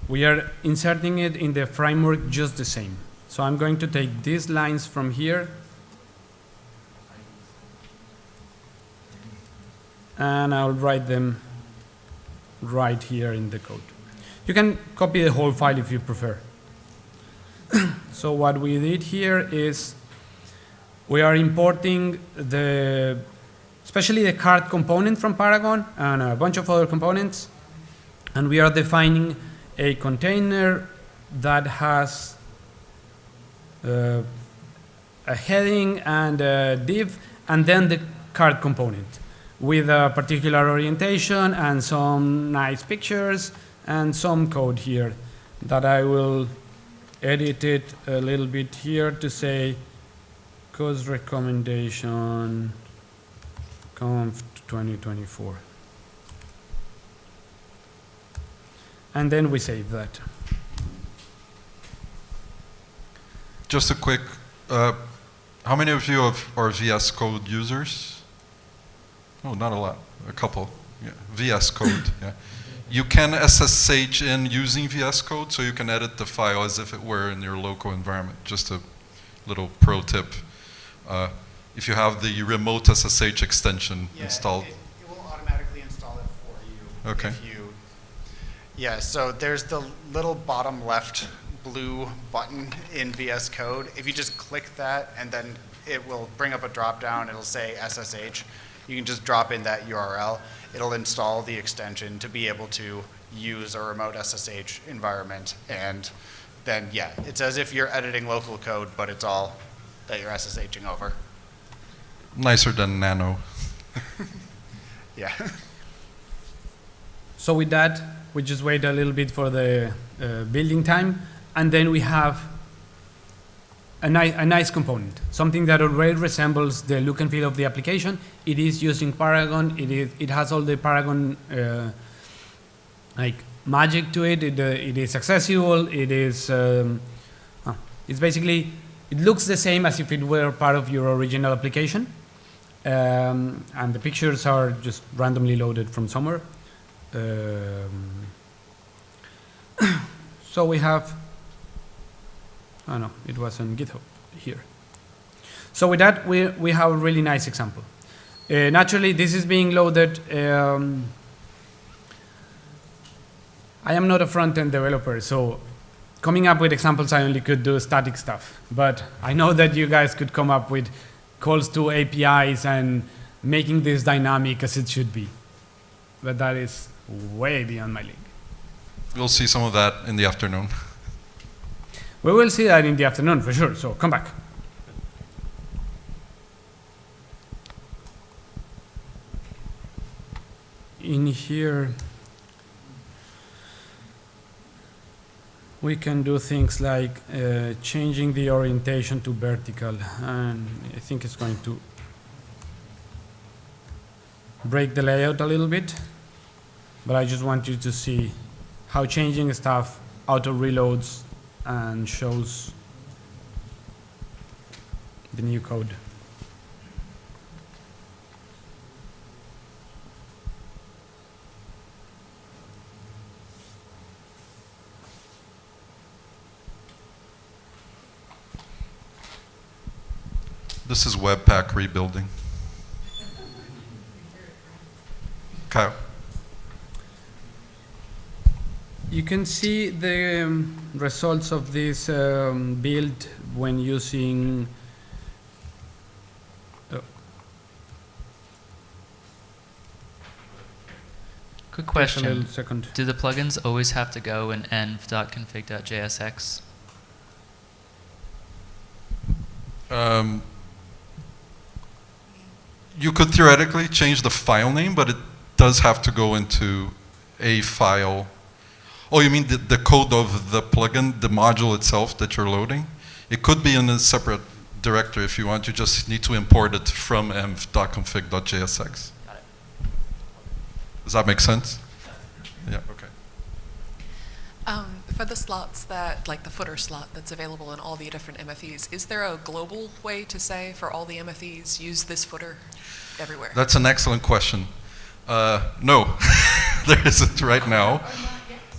we are inserting it in the framework just the same. So I'm going to take these lines from here and I'll write them right here in the code. You can copy the whole file if you prefer. So what we did here is we are importing especially the card component from Paragon and a bunch of other components, and we are defining a container that has a heading and a div, and then the card component with a particular orientation and some nice pictures and some code here that I will edit it a little bit here to say course recommendation conf 2024. And then we save that.
Just a quick, how many of you are VS Code users? Oh, not a lot, a couple. Yeah. VS Code, yeah. You can SSH in using VS Code, so you can edit the file as if it were in your local environment. Just a little pro tip. If you have the remote SSH extension installed.
It will automatically install it for you.
Okay.
Yeah, so there's the little bottom left blue button in VS Code. If you just click that, and then it will bring up a drop down, it'll say SSH. You can just drop in that URL. It'll install the extension to be able to use a remote SSH environment. And then, yeah, it's as if you're editing local code, but it's all that you're SSHing over.
Nicer than Nano.
Yeah.
So with that, we just wait a little bit for the building time, and then we have a nice component, something that already resembles the look and feel of the application. It is using Paragon. It has all the Paragon like magic to it. It is accessible. It is it's basically, it looks the same as if it were part of your original application, and the pictures are just randomly loaded from somewhere. So we have, oh no, it was on GitHub here. So with that, we have a really nice example. Naturally, this is being loaded. I am not a front-end developer, so coming up with examples, I only could do static stuff. But I know that you guys could come up with calls to APIs and making this dynamic as it should be. But that is way beyond my league.
We'll see some of that in the afternoon.
We will see that in the afternoon for sure, so come back. In here, we can do things like changing the orientation to vertical, and I think it's going to break the layout a little bit, but I just want you to see how changing stuff auto reloads and shows the new code.
This is Webpack rebuilding. Kyle.
You can see the results of this build when using
Quick
just a little
question.
second.
Do the plugins always have to go in env.config.jsx?
You could theoretically change the file name, but it does have to go into a file. Oh, you mean the code of the plugin, the module itself that you're loading? It could be in a separate directory if you want. You just need to import it from env.config.jsx.
Got it.
Does that make sense? Yeah, okay.
For the slots that, like the footer slot that's available in all the different MFEs, is there a global way to say for all the MFEs, use this footer everywhere?
That's an excellent question. No, there isn't right now.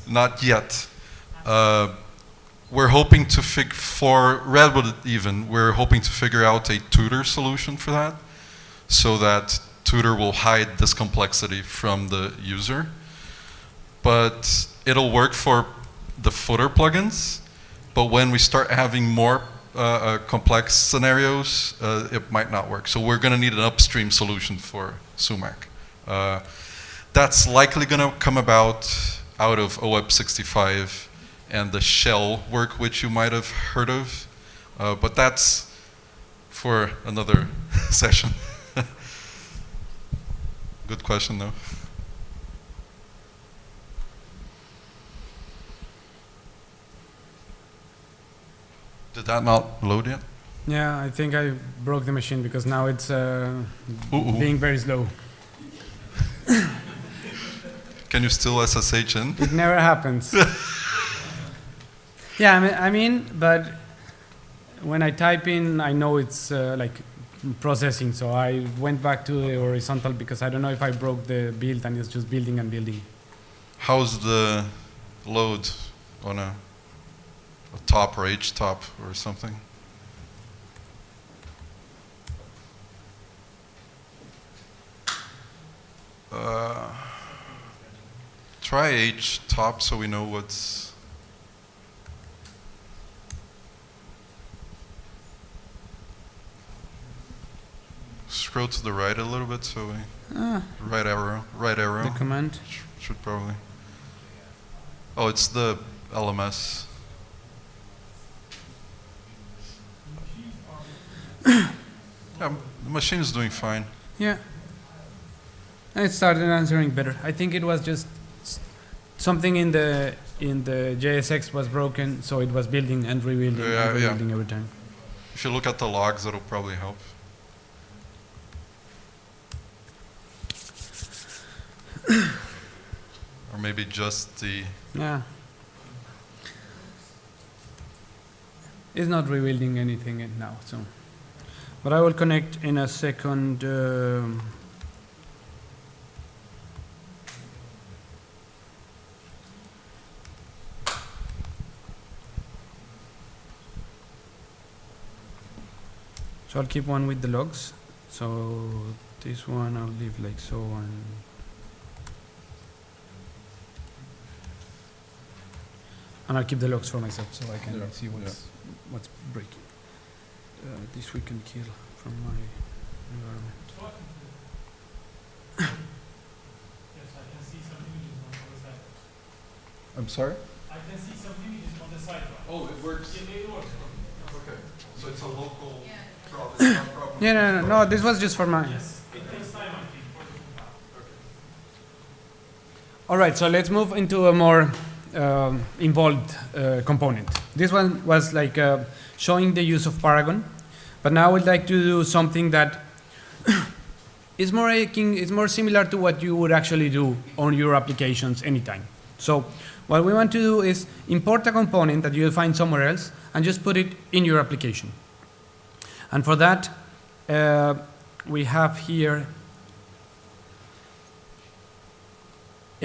Not yet. We're hoping to for Redwood even, we're hoping to figure out a tutor solution for that, so that tutor will hide this complexity from the user. But it'll work for the footer plugins, but when we start having more complex scenarios, it might not work. So we're going to need an upstream solution for Sumac. That's likely going to come out of OWeb65 and the shell work, which you might have heard of, but that's for another session. Good question, though. Did that not load yet?
Yeah, I think I broke the machine because now it's being very slow.
Can you still SSH in?
It never happens. Yeah, I mean, but when I type in, I know it's like processing. So I went back to the horizontal because I don't know if I broke the build and it's just building and building.
How's the load on a top or H top or something? Try H top so we know what's. Scroll to the right a little bit so we. Right arrow.
The command.
Should probably. Oh, it's the LMS. Yeah, the machine is doing fine.
Yeah. And it started answering better. I think it was just something in the JSX was broken, so it was building and rebuilding and rebuilding every time.
If you look at the logs, that'll probably help. Or maybe just the.
Yeah. It's not rebuilding anything now, so. But I will connect in a second. So I'll keep one with the logs. So this one I'll leave like so, And I'll keep the logs for myself so I can
Yeah,
see what's breaking. This we can kill from my environment.
Yes, I can see some images on the side.
I'm sorry?
I can see some images on the side.
Oh, it works.
It works for me.
Okay. So it's a local problem.
No, this was just for my.
Yes, it takes time, I think, for the compile.
All right, so let's move into a more involved component. This one was like showing the use of Paragon, but now I'd like to do something that is more similar to what you would actually do on your applications anytime. So what we want to do is import a component that you'll find somewhere else and just put it in your application. And for that, we have here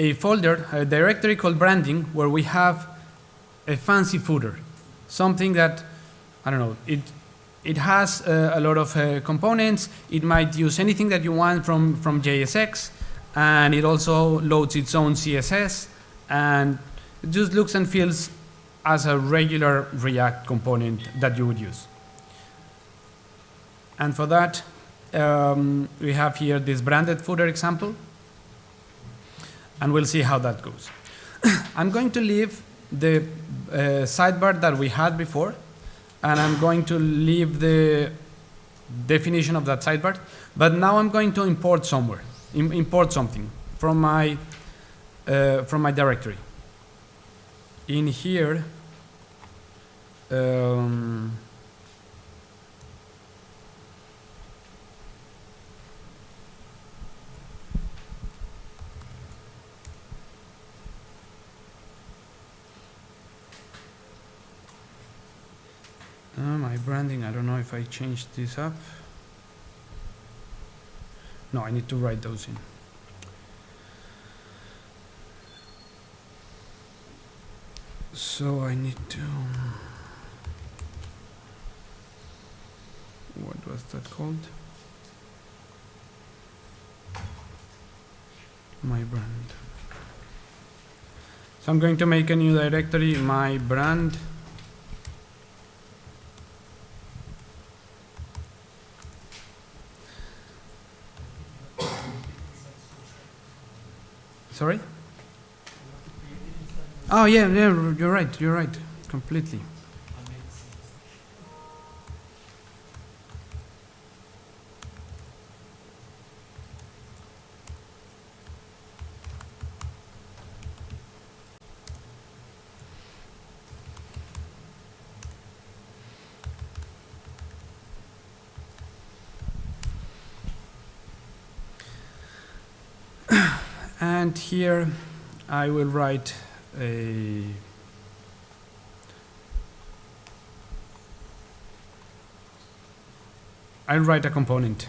a folder, a directory called branding, where we have a fancy footer, something that, I don't know, it has a lot of components. It might use anything that you want from JSX, and it also loads its own CSS, and it just looks and feels as a regular React component that you would use. And for that, we have here this branded footer example, and we'll see how that goes. I'm going to leave the sidebar that we had before, and I'm going to leave the definition of that sidebar, but now I'm going to import something from my directory. In here, my branding, I don't know if I changed this up. No, I need to write those in. So I need to, what was that called? My brand. So I'm going to make a new directory, my brand. Sorry? Oh yeah, you're right, completely. And here I will write I'll write a component.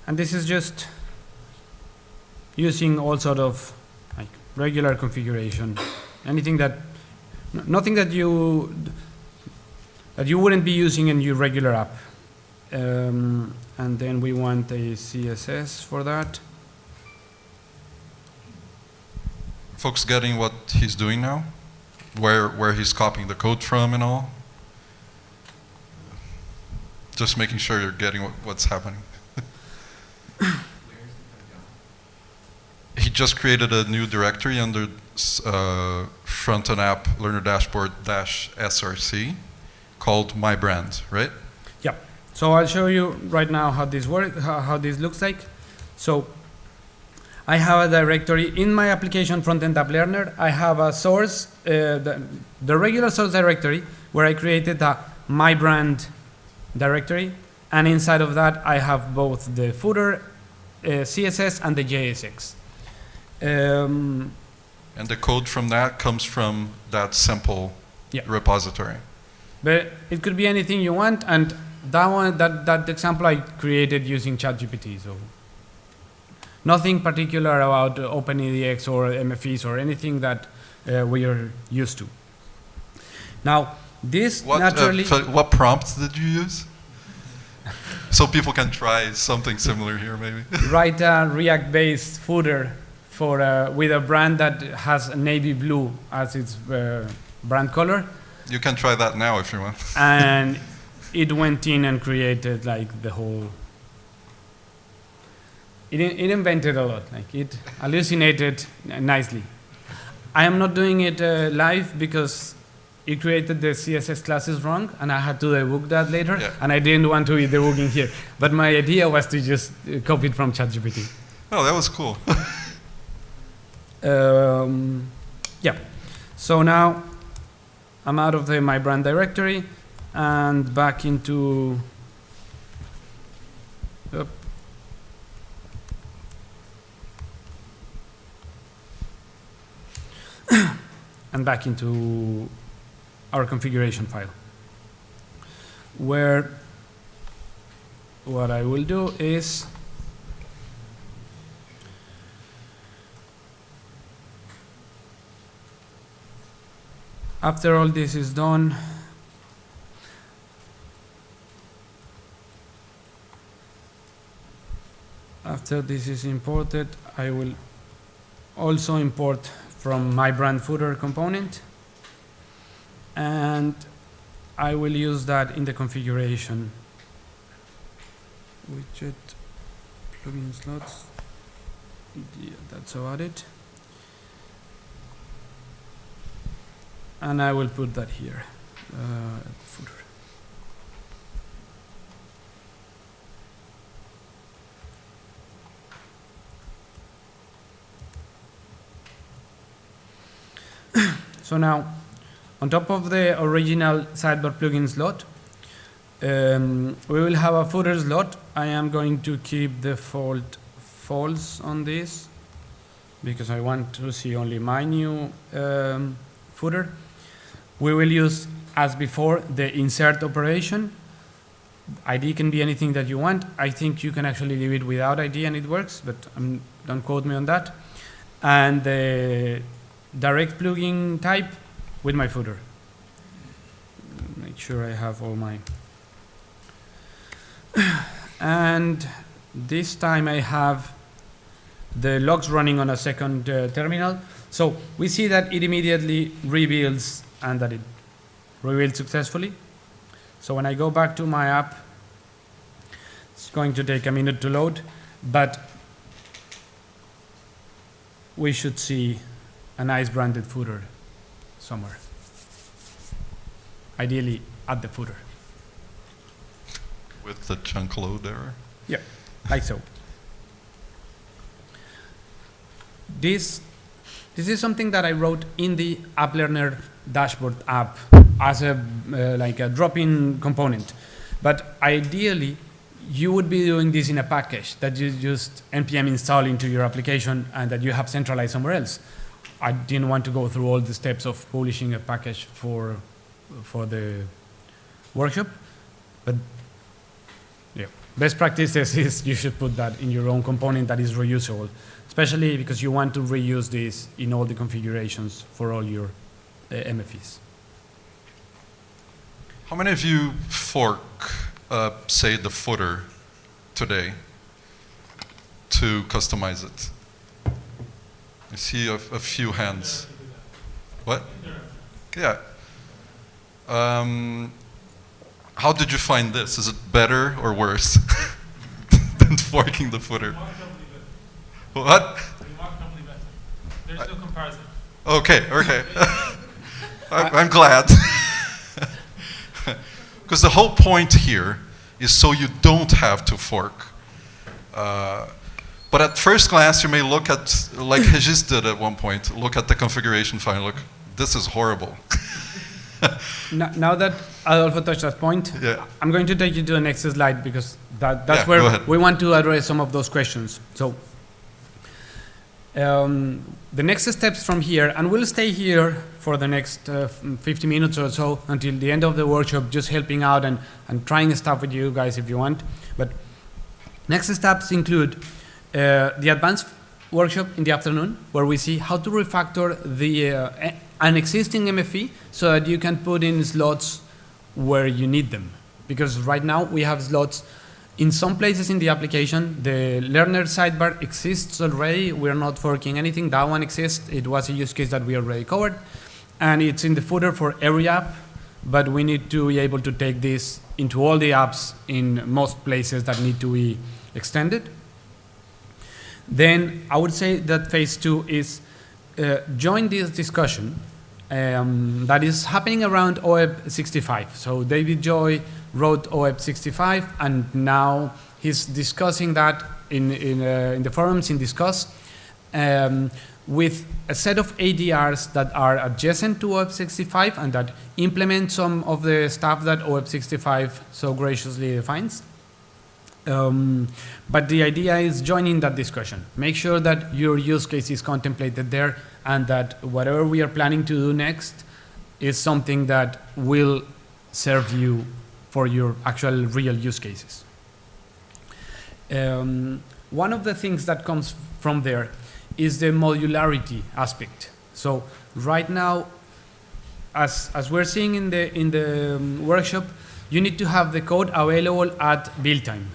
And this is just using all sort of like regular configuration, anything nothing that you wouldn't be using in your regular app. And then we want a CSS for that.
Folks getting what he's doing now? Where he's copying the code from and all? Just making sure you're getting what's happening. He just created a new directory under Frontend App Learner Dashboard -src called My Brand, right?
Yeah. So I'll show you right now how this works, how this looks like. So I have a directory in my application Frontend App Learner. I have a source, the regular source directory, where I created a My Brand directory, and inside of that I have both the footer, CSS, and the JSX.
And the code from that comes from that simple repository.
But it could be anything you want, and that example I created using ChatGPT. So nothing particular about OpenEDX or MFEs or anything that we are used to. Now, this naturally.
What prompt did you use? So people can try something similar here, maybe.
write a React-based footer for with a brand that has navy blue as its brand color,
You can try that now if you want.
and it went in and created like the whole. It invented a lot, like it hallucinated nicely. I am not doing it live because it created the CSS classes wrong, and I had to debug that later,
Yeah.
and I didn't want to be debugging here. But my idea was to just copy it from ChatGPT.
Oh, that was cool.
Yeah. So now I'm out of my brand directory and back into. Yep. And back into our configuration file, where what I will do is after all this is done, after this is imported, I will also import from my brand footer component, and I will use that in the configuration widget plugin slots. Yeah, that's about it. And I will put that here, footer. So now, on top of the original sidebar plugin slot, we will have a footer slot. I am going to keep default false on this because I want to see only my new footer. We will use, as before, the insert operation. ID can be anything that you want. I think you can actually leave it without ID and it works, but don't quote me on that. And the direct plugin type with my footer. Make sure I have all my. And this time I have the logs running on a second terminal. So we see that it immediately rebuilds and that it rebuilds successfully. So when I go back to my app, it's going to take a minute to load, but we should see a nice branded footer somewhere. Ideally at the footer.
With the chunk load error.
Yeah, like so. This is something that I wrote in the App Learner dashboard app as a like a drop-in component. But ideally, you would be doing this in a package that you just npm install into your application and that you have centralized somewhere else. I didn't want to go through all the steps of publishing a package for the workshop, but yeah, best practices is you should put that in your own component that is reusable, especially because you want to reuse this in all the configurations for all your MFEs.
How many of you fork, say, the footer today to customize it? I see a few hands. What? Yeah. How did you find this? Is it better or worse than forking the footer? What?
Remarkably better. There's no comparison.
Okay, okay. I'm glad. Because the whole point here is so you don't have to fork. But at first glance, you may look at, like Regis did at one point, look at the configuration file, look, this is horrible.
Now that Adolfo touched that point,
Yeah.
I'm going to take you to the next slide because that's
Yeah, go
where
ahead.
we want to address some of those questions. So the next steps from here, and we'll stay here for the next 50 minutes or so until the end of the workshop, just helping out and trying stuff with you guys if you want. But next steps include the advanced workshop in the afternoon, where we see how to refactor an existing MFE so that you can put in slots where you need them. Because right now we have slots In some places in the application, the learner sidebar exists already. We're not forking anything. That one exists. It was a use case that we already covered. And it's in the footer for every app, but we need to be able to take this into all the apps in most places that need to be extended. Then I would say that phase 2 is join this discussion that is happening around OEP 65. So David Joy wrote OEP 65, and now he's discussing that in the forums in Discuss with a set of ADRs that are adjacent to OEP 65 and that implement some of the stuff that OEP 65 so graciously defines. But the idea is joining that discussion. Make sure that your use case is contemplated there and that whatever we are planning to do next is something that will serve you for your actual real use cases. One of the things that comes from there is the modularity aspect. So right now, as we're seeing in the workshop, you need to have the code available at build time.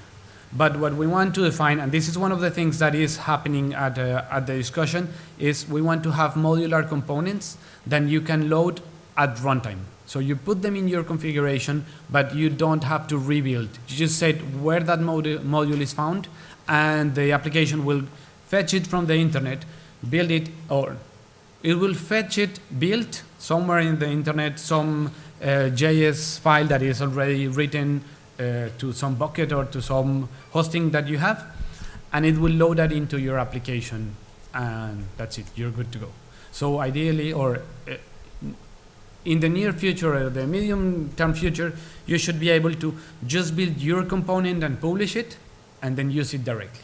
But what we want to define, and this is one of the things that is happening at the discussion, is we want to have modular components that you can load at runtime. So you put them in your configuration, but you don't have to rebuild. You just said where that module is found, and the application will fetch it from the internet, build it, or it will fetch it built somewhere in the internet, some JS file that is already written to some bucket or to some hosting that you have, and it will load that into your application, and that's it, you're good to go. So ideally, or in the near future or the medium term future, you should be able to just build your component and publish it, and then use it directly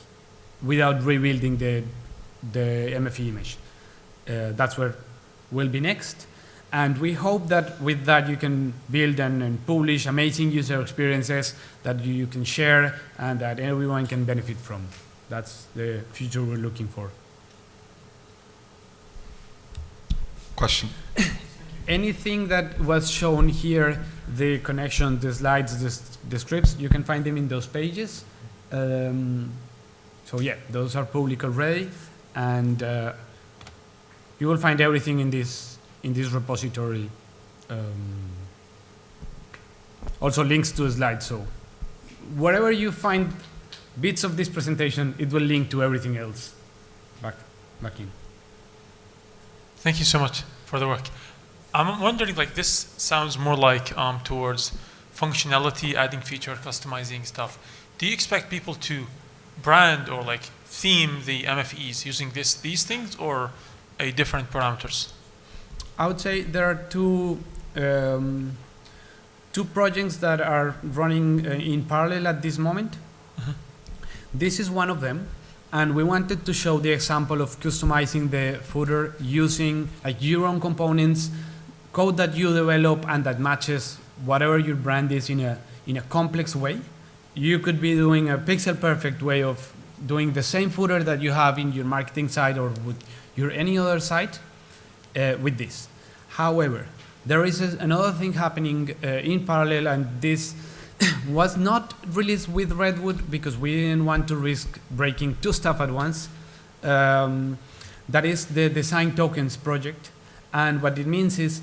without rebuilding the MFE image. That's where we'll be next. And we hope that with that you can build and publish amazing user experiences that you can share and that everyone can benefit from. That's the future we're looking for.
Question?
Anything that was shown here, the connection, the slides, the scripts, you can find them in those pages. So yeah, those are public already, and you will find everything in this repository. Also links to slides, so wherever you find bits of this presentation, it will link to everything else back in.
Thank you so much for the work. I'm wondering, like, this sounds more like towards functionality, adding feature, customizing stuff. Do you expect people to brand or like theme the MFEs using these things, or a different parameters?
I would say there are two projects that are running in parallel at this moment.
Mm-hmm.
This is one of them, and we wanted to show the example of customizing the footer using like your own components, code that you develop and that matches whatever your brand is in a complex way. You could be doing a pixel perfect way of doing the same footer that you have in your marketing site or with your any other site with this. However, there is another thing happening in parallel, and this was not released with Redwood because we didn't want to risk breaking two stuff at once. That is the design tokens project, and what it means is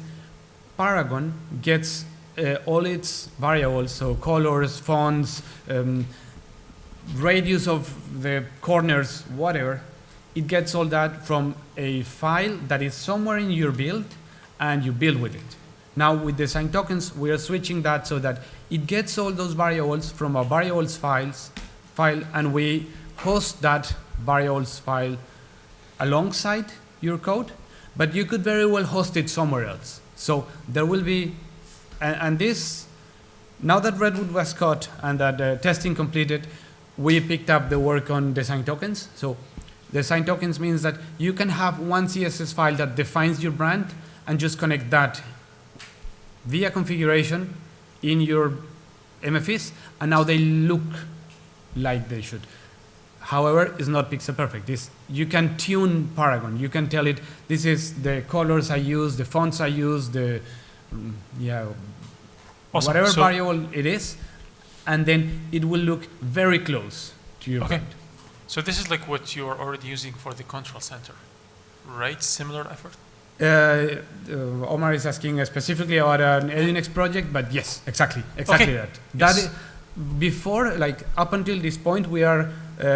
Paragon gets all its variables, so colors, fonts, radius of the corners, whatever. It gets all that from a file that is somewhere in your build, and you build with it. Now with design tokens, we are switching that so that it gets all those variables from a variables file, and we host that variables file alongside your code, but you could very well host it somewhere else. So there will be, and this, now that Redwood was caught and that testing completed, we picked up the work on design tokens. So design tokens means that you can have one CSS file that defines your brand and just connect that via configuration in your MFEs, and now they look like they should. However, it's not pixel perfect. You can tune Paragon. You can tell it, this is the colors I use, the fonts I use, the
Awesome.
whatever
So
variable it is, and then it will look very close to your
Okay.
code.
So this is like what you're already using for the control center, right? Similar effort?
Omar is asking specifically about an Linux project, but yes, exactly
Okay.
that.
Yes.
That before, like up until this point, we are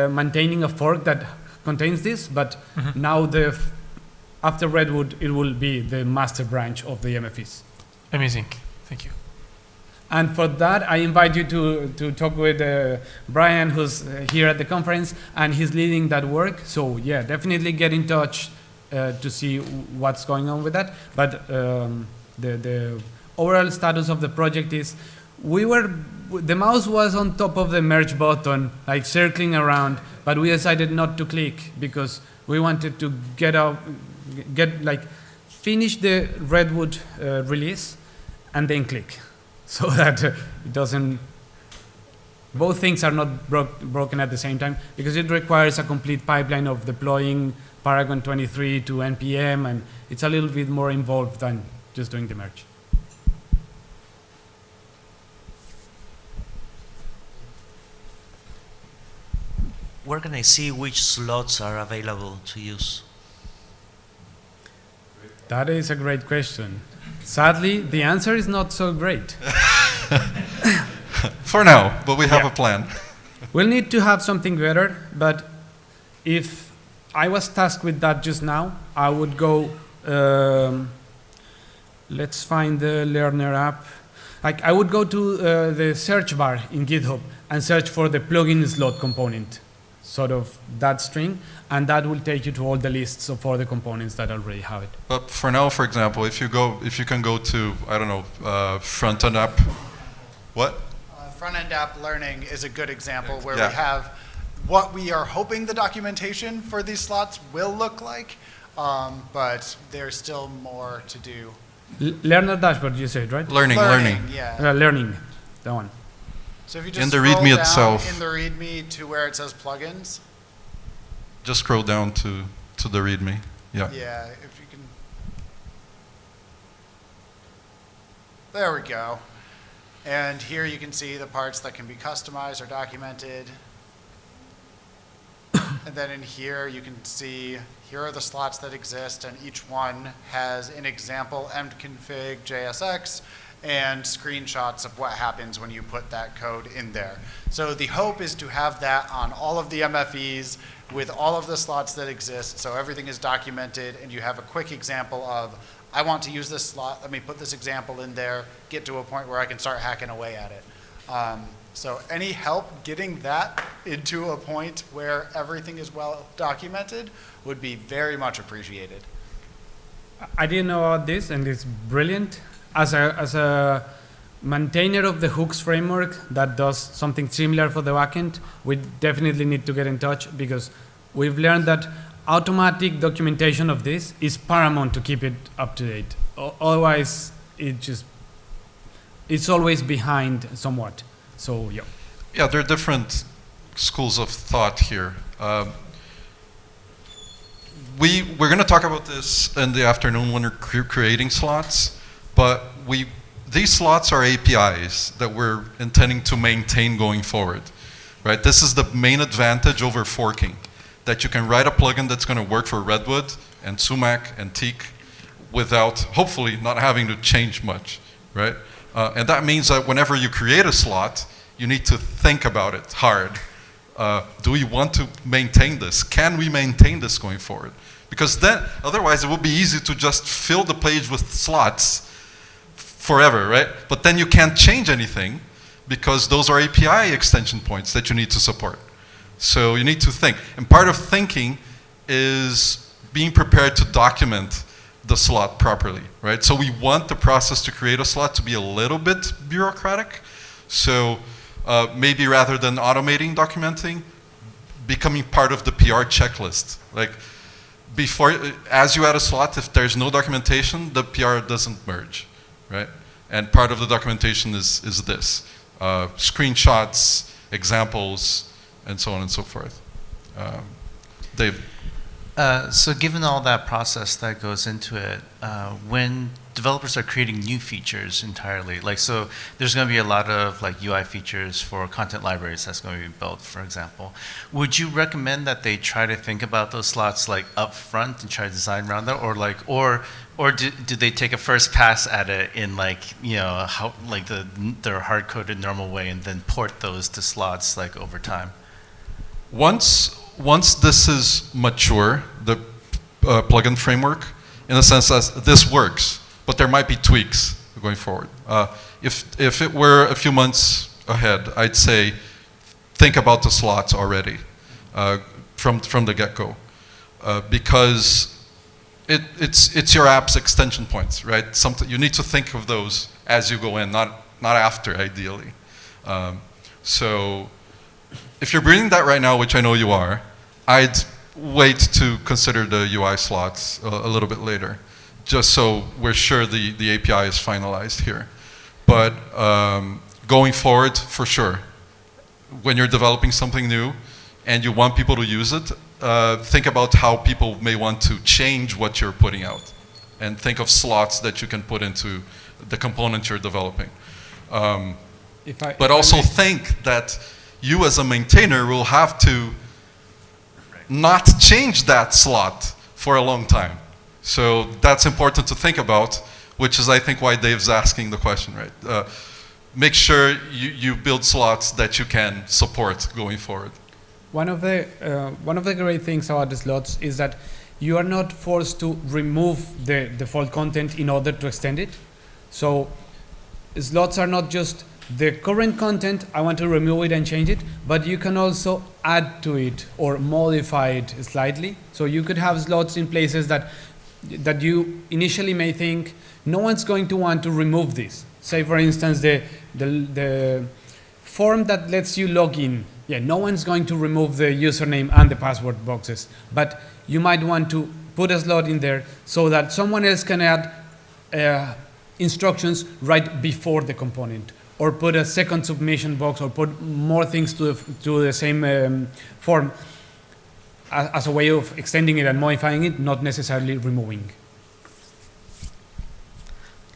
maintaining a fork that contains this, but
Mhm.
now after Redwood, it will be the master branch of the MFEs.
Amazing. Thank you.
And for that, I invite you to talk with Brian, who's here at the conference, and he's leading that work. So yeah, definitely get in touch to see what's going on with that. But the overall status of the project is the mouse was on top of the merge button, like circling around, but we decided not to click because we wanted to finish the Redwood release and then click, so that it doesn't. Both things are not broken at the same time, because it requires a complete pipeline of deploying Paragon 23 to NPM, and it's a little bit more involved than just doing the merge.
Where can I see which slots are available to use?
That is a great question. Sadly, the answer is not so great.
For now, but we have
Yeah.
a plan.
We'll need to have something better, but if I was tasked with that just now, I would go, let's find the learner app. Like, I would go to the search bar in GitHub and search for the plugin slot component, sort of that string, and that will take you to all the lists of all the components that already have it.
But for now, for example, if you can go to, I don't know, Frontend app, what?
Front-end app learning is a good example where
Yeah.
we have what we are hoping the documentation for these slots will look like, but there's still more to do.
Learner dashboard, you said, right?
Learning.
Yeah.
Learning, that one.
So if you just
In the
scroll
README
down
itself.
in the README to where it says plugins,
Just scroll down to the README. Yeah.
yeah, if you can. There we go. And here you can see the parts that can be customized or documented. And then in here you can see, here are the slots that exist, and each one has an example mconfig JSX and screenshots of what happens when you put that code in there. So the hope is to have that on all of the MFEs with all of the slots that exist, so everything is documented, and you have a quick example of, I want to use this slot, let me put this example in there, get to a point where I can start hacking away at it. So any help getting that into a point where everything is well documented would be very much appreciated.
I didn't know about this, and it's brilliant. As a maintainer of the hooks framework that does something similar for the backend, we definitely need to get in touch, because we've learned that automatic documentation of this is paramount to keep it up to date. Otherwise, it's always behind somewhat. So yeah.
Yeah, there are different schools of thought here. We're going to talk about this in the afternoon when we're creating slots, but these slots are APIs that we're intending to maintain going forward, right? This is the main advantage over forking, that you can write a plugin that's going to work for Redwood and Sumac and Teak without, hopefully, not having to change much, right? And that means that whenever you create a slot, you need to think about it hard. Do we want to maintain this? Can we maintain this going forward? Because then, otherwise it would be easy to just fill the page with slots forever, right? But then you can't change anything because those are API extension points that you need to support. So you need to think. And part of thinking is being prepared to document the slot properly, right? So we want the process to create a slot to be a little bit bureaucratic. So maybe rather than automating documenting, becoming part of the PR checklist. Like before, as you add a slot, if there's no documentation, the PR doesn't merge, right? And part of the documentation is this. Screenshots, examples, and so on and so forth. Dave?
So given all that process that goes into it, when developers are creating new features entirely. Like, so there's going to be a lot of like UI features for content libraries that's going to be built, for example. Would you recommend that they try to think about those slots like up front and try to design around that, or like, or do they take a first pass at it in like, you know, how like their hard-coded normal way and then port those to slots like over time?
Once this is mature, the plugin framework, in a sense that this works, but there might be tweaks going forward. If it were a few months ahead, I'd say think about the slots already from the get-go, because it's your app's extension points, right? You need to think of those as you go in, not after, ideally. So if you're bringing that right now, which I know you are, I'd wait to consider the UI slots a little bit later, just so we're sure the API is finalized here. But going forward, for sure, when you're developing something new and you want people to use it, think about how people may want to change what you're putting out, and think of slots that you can put into the component you're developing. But also think that you as a maintainer will have to not change that slot for a long time. So that's important to think about, which is I think why Dave's asking the question, right? Make sure you build slots that you can support going forward.
One of the great things about the slots is that you are not forced to remove the default content in order to extend it. So slots are not just the current content, I want to remove it and change it, but you can also add to it or modify it slightly. So you could have slots in places that you initially may think no one's going to want to remove this. Say for instance the form that lets you log in. Yeah, no one's going to remove the username and the password boxes, but you might want to put a slot in there so that someone else can add instructions right before the component, or put a second submission box, or put more things to the same form as a way of extending it and modifying it, not necessarily removing.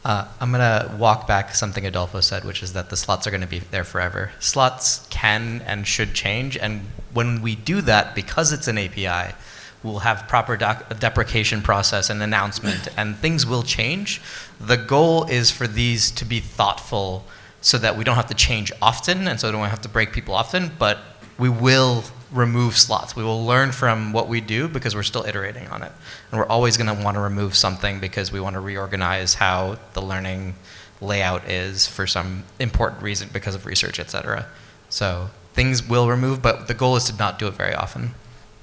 I'm going to walk back something Adolfo said, which is that the slots are going to be there forever. Slots can and should change, and when we do that, because it's an API, we'll have proper deprecation process and announcement, and things will change. The goal is for these to be thoughtful so that we don't have to change often, and so we don't have to break people often, but we will remove slots. We will learn from what we do because we're still iterating on it. And we're always going to want to remove something because we want to reorganize how the learning layout is for some important reason because of research, et cetera. So things will remove, but the goal is to not do it very often.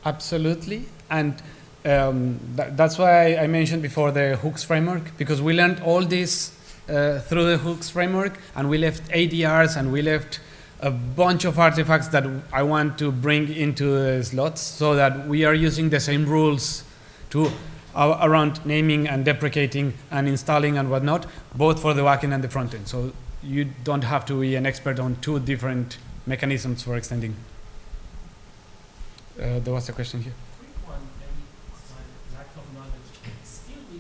Absolutely. And that's why I mentioned before the hooks framework, because we learned all this through the hooks framework, and we left ADRs and we left a bunch of artifacts that I want to bring into the slots, so that we are using the same rules around naming and deprecating and installing and whatnot, both for the backend and the frontend. So you don't have to be an expert on two different mechanisms for extending. There was a question here.
Quick one, maybe it's my lack of knowledge. Still, we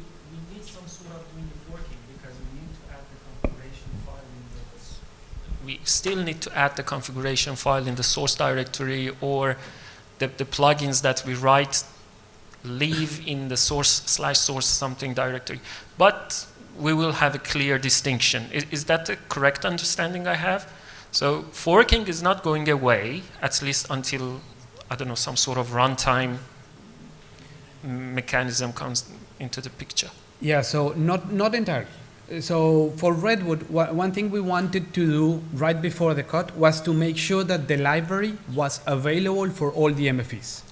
need some sort of doing the forking, because we need to add the configuration file in the. We still need to add the configuration file in the source directory, or the plugins that we write leave in the source/source something directory. But we will have a clear distinction. Is that the correct understanding I have? So forking is not going away, at least until, I don't know, some sort of runtime mechanism comes into the picture.
Yeah, so not entirely. So for Redwood, one thing we wanted to do right before the cut was to make sure that the library was available for all the MFEs.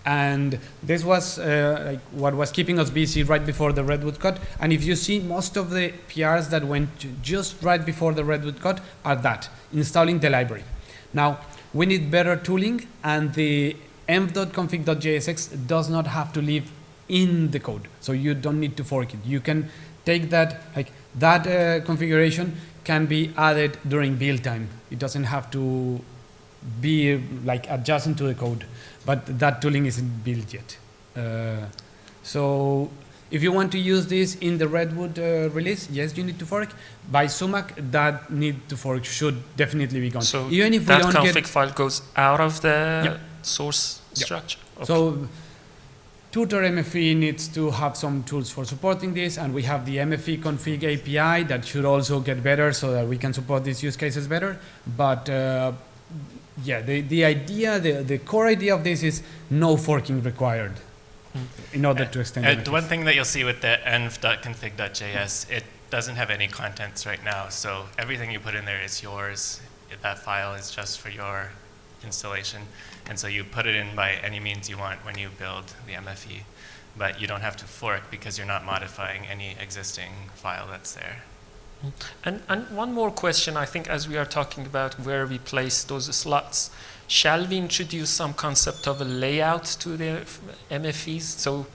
And this was like what was keeping us busy right before the Redwood cut. And if you see, most of the PRs that went just right before the Redwood cut are that, installing the library. Now, we need better tooling, and the env.config.jsx does not have to live in the code. So you don't need to fork it. You can take that, like that configuration can be added during build time. It doesn't have to be like adjacent to the code, but that tooling isn't built yet. So If you want to use this in the Redwood release, yes, you need to fork. By sumac, that need to fork should definitely be gone.
So
even if
that
we don't
config file goes out of the source
Yep.
structure? Okay.
So Tutor MFE needs to have some tools for supporting this, and we have the MFE config API that should also get better so that we can support these use cases better. But yeah, the idea, the core idea of this is no forking required in order to extend it.
The one thing that you'll see with the env.config.js, it doesn't have any contents right now, so everything you put in there is yours. That file is just for your installation, and so you put it in by any means you want when you build the MFE, but you don't have to fork because you're not modifying any existing file that's there.
And one more question, I think, as we are talking about where we place those slots, shall we introduce some concept of a layout to the MFEs? So,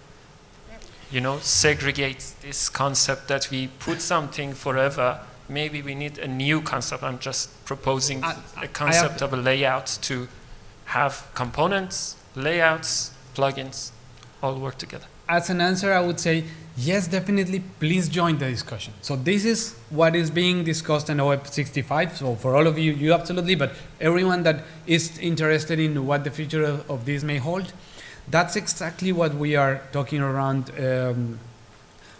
you know, segregate this concept that we put something forever. Maybe we need a new concept. I'm just proposing a concept of a layout to have components, layouts, plugins, all work together.
As an answer, I would say, yes, definitely, please join the discussion. So this is what is being discussed in OEP 65. So for all of you, you absolutely, but everyone that is interested in what the future of this may hold, that's exactly what we are talking around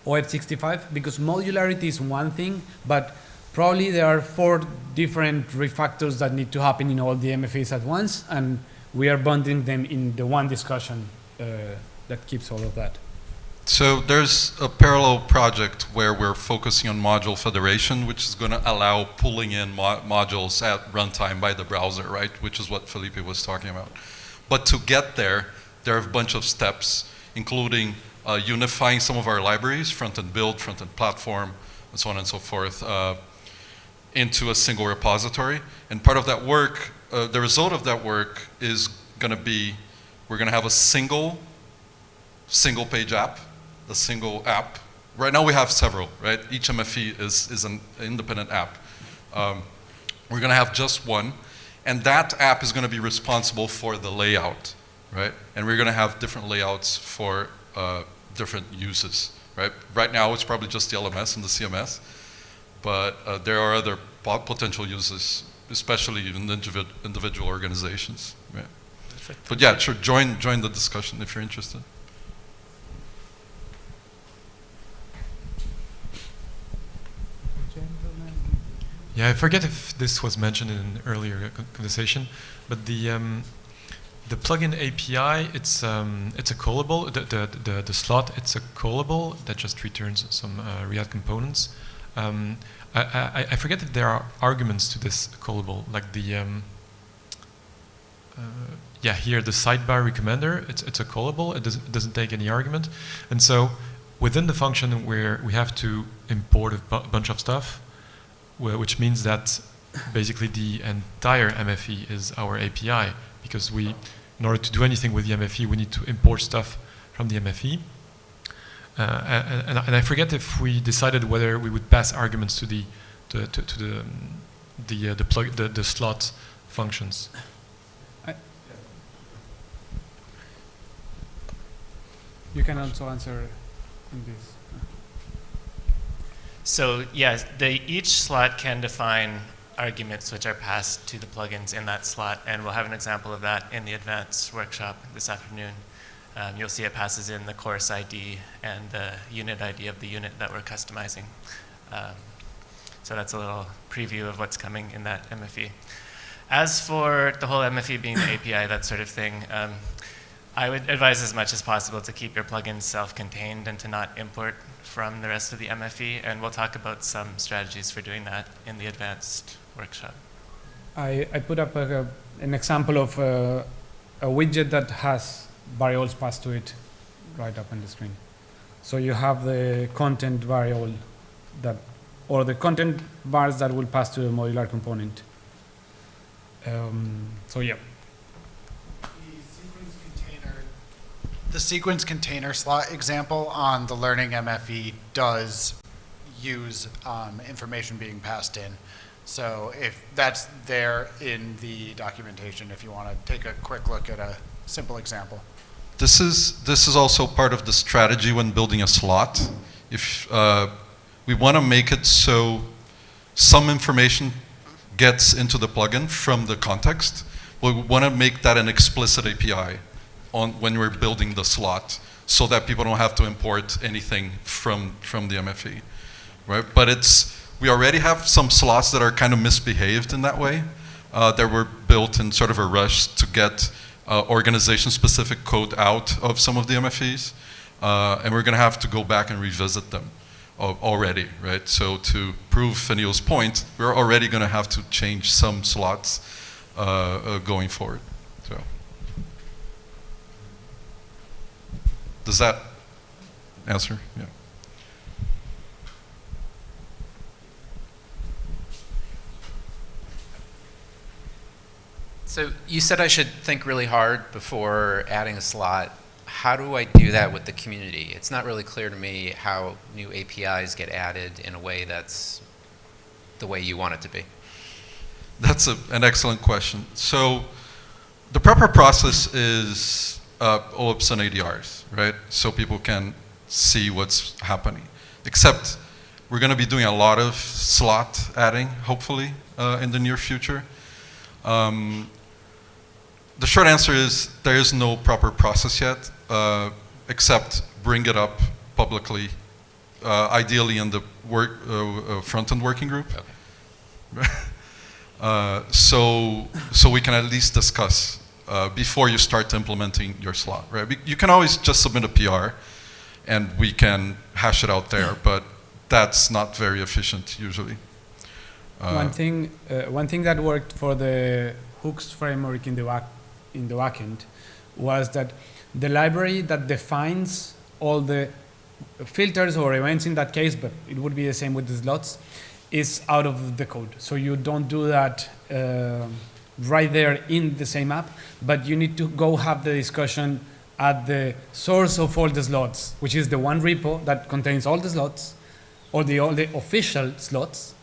OEP 65, because modularity is one thing, but probably there are 4 different refactors that need to happen in all the MFAs at once, and we are bundling them in the one discussion that keeps all of that.
So there's a parallel project where we're focusing on module federation, which is going to allow pulling in modules at runtime by the browser, right? Which is what Felipe was talking about. But to get there, there are a bunch of steps, including unifying some of our libraries, front-end build, front-end platform, and so on and so forth, into a single repository. And part of that work, the result of that work is going to be, we're going to have a single page app, a single app. Right now we have several, right? Each MFE is an independent app. We're going to have just one, and that app is going to be responsible for the layout, right? And we're going to have different layouts for different uses, right? Right now it's probably just the LMS and the CMS, but there are other potential uses, especially in individual organizations, right?
Perfect.
But yeah, sure, join the discussion if you're interested.
Yeah, I forget if this was mentioned in an earlier conversation, but the plugin API, it's a callable. The slot, it's a callable that just returns some React components. I forget if there are arguments to this callable, like the yeah, here the sidebar recommender. It's a callable. It doesn't take any argument, and so within the function where we have to import a bunch of stuff, which means that basically the entire MFE is our API, because in order to do anything with the MFE, we need to import stuff from the MFE. And I forget if we decided whether we would pass arguments to the slot functions.
You can also answer in this.
So yes, each slot can define arguments which are passed to the plugins in that slot, and we'll have an example of that in the advanced workshop this afternoon. You'll see it passes in the course ID and the unit ID of the unit that we're customizing. So that's a little preview of what's coming in that MFE. As for the whole MFE being the API, that sort of thing, I would advise as much as possible to keep your plugins self-contained and to not import from the rest of the MFE, and we'll talk about some strategies for doing that in the advanced workshop.
I put up an example of a widget that has variables passed to it right up on the screen. So you have the content variable or the content bars that will pass to the modular component. So yeah.
The sequence container slot example on the learning MFE does use information being passed in. So if that's there in the documentation, if you want to take a quick look at a simple example.
This is also part of the strategy when building a slot. If we want to make it so some information gets into the plugin from the context, we want to make that an explicit API when we're building the slot, so that people don't have to import anything from the MFE, right? But we already have some slots that are kind of misbehaved in that way, that were built in sort of a rush to get organization-specific code out of some of the MFEs, and we're going to have to go back and revisit them already, right? So to prove Fanil's point, we're already going to have to change some slots going forward. So, does that answer? Yeah.
So you said I should think really hard before adding a slot. How do I do that with the community? It's not really clear to me how new APIs get added in a way that's the way you want it to be.
That's an excellent question. So the proper process is OLAPs and ADRs, right? So people can see what's happening. Except we're going to be doing a lot of slot adding, hopefully, in the near future. The short answer is there is no proper process yet, except bring it up publicly, ideally in the front-end working group. Okay. So we can at least discuss before you start implementing your slot, right? You can always just submit a PR, and we can hash it out there, but that's not very efficient usually.
One thing that worked for the hooks framework in the backend was that the library that defines all the filters or events in that case, but it would be the same with the slots, is out of the code. So you don't do that right there in the same app, but you need to go have the discussion at the source of all the slots, which is the one repo that contains all the slots, all the official slots.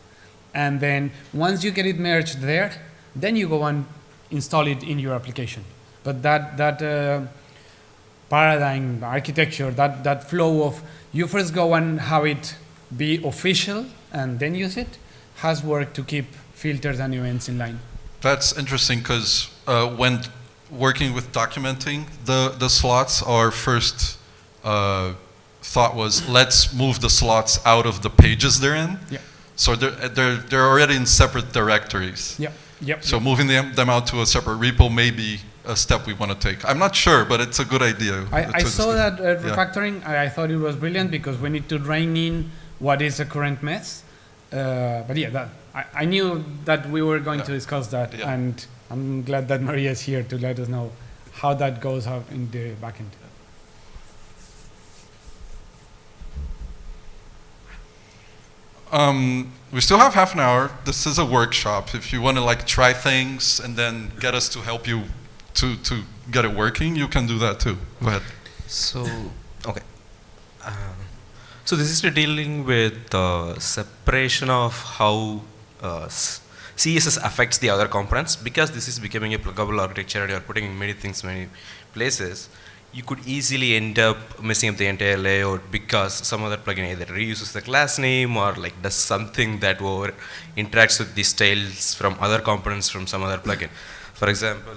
And then once you get it merged there, then you go and install it in your application. But that paradigm, architecture, that flow of you first go and have it be official and then use it, has worked to keep filters and events in line.
That's interesting because when working with documenting the slots, our first thought was let's move the slots out of the pages they're in.
Yeah.
So they're already in separate directories.
Yeah. Yep.
So moving them out to a separate repo may be a step we want to take. I'm not sure, but it's a good idea.
I saw that refactoring. I thought it was brilliant because we need to rein in what is a current mess. But yeah, I knew that we were going to discuss that, and I'm glad that Maria is here to let us know how that goes out in the backend.
We still have half an hour. This is a workshop. If you want to like try things and then get us to help you to get it working, you can do that too. Go ahead.
So, okay. So this is dealing with the separation of how CSS affects the other components. Because this is becoming a pluggable architecture and you're putting in many things, many places, you could easily end up messing up the entire layout because some other plugin either reuses the class name or like does something that interacts with the styles from other components from some other plugin. For example,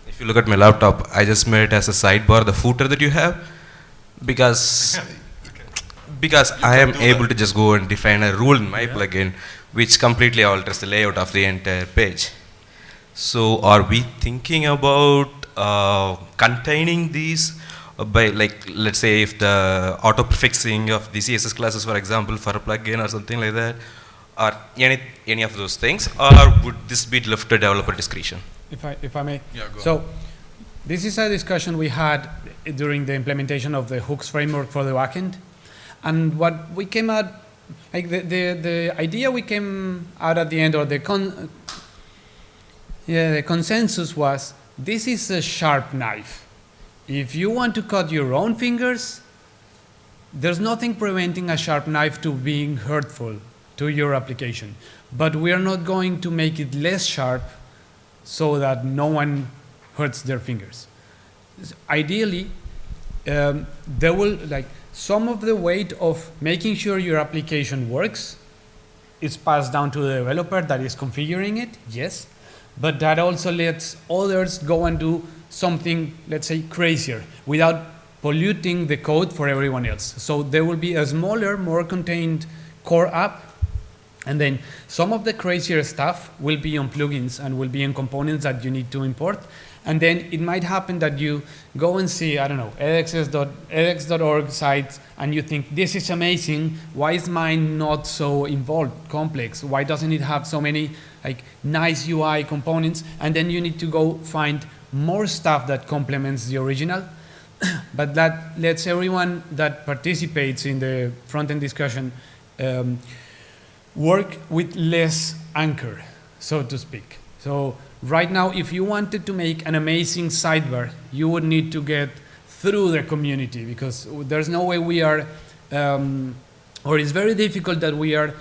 if you look at my laptop, I just made it as a sidebar the footer that you have because I am able to just go and define a rule in my plugin which completely alters the layout of the entire page. So are we thinking about containing these by, like, let's say if the auto prefixing of the CSS classes, for example, for a plugin or something like that, or any of those things, or would this be left to developer discretion?
If I may.
Yeah, go
so
ahead.
this is a discussion we had during the implementation of the hooks framework for the backend, and what we came out, like the idea we came out at the end, or the consensus was, this is a sharp knife. If you want to cut your own fingers, there's nothing preventing a sharp knife to being hurtful to your application. But we are not going to make it less sharp so that no one hurts their fingers. Ideally, there will, like, some of the weight of making sure your application works is passed down to the developer that is configuring it, yes, but that also lets others go and do something, let's say, crazier without polluting the code for everyone else. So there will be a smaller, more contained core app, and then some of the crazier stuff will be on plugins and will be in components that you need to import. And then it might happen that you go and see, I don't know, edX.org site, and you think, this is amazing. Why is mine not so involved, complex? Why doesn't it have so many like nice UI components? And then you need to go find more stuff that complements the original. But that lets everyone that participates in the front-end discussion work with less anchor, so to speak. So right now, if you wanted to make an amazing sidebar, you would need to get through the community, because there's no way we are, or it's very difficult that we are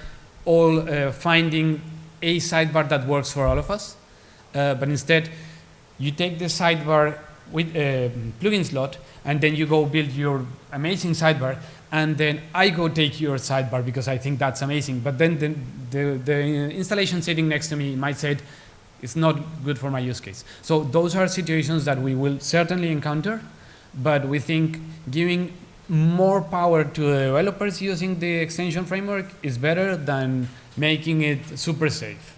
all finding a sidebar that works for all of us. But instead, you take the sidebar with a plugin slot, and then you go build your amazing sidebar, and then I go take your sidebar because I think that's amazing. But then the installation sitting next to me might say, it's not good for my use case. So those are situations that we will certainly encounter, but we think giving more power to the developers using the extension framework is better than making it super safe.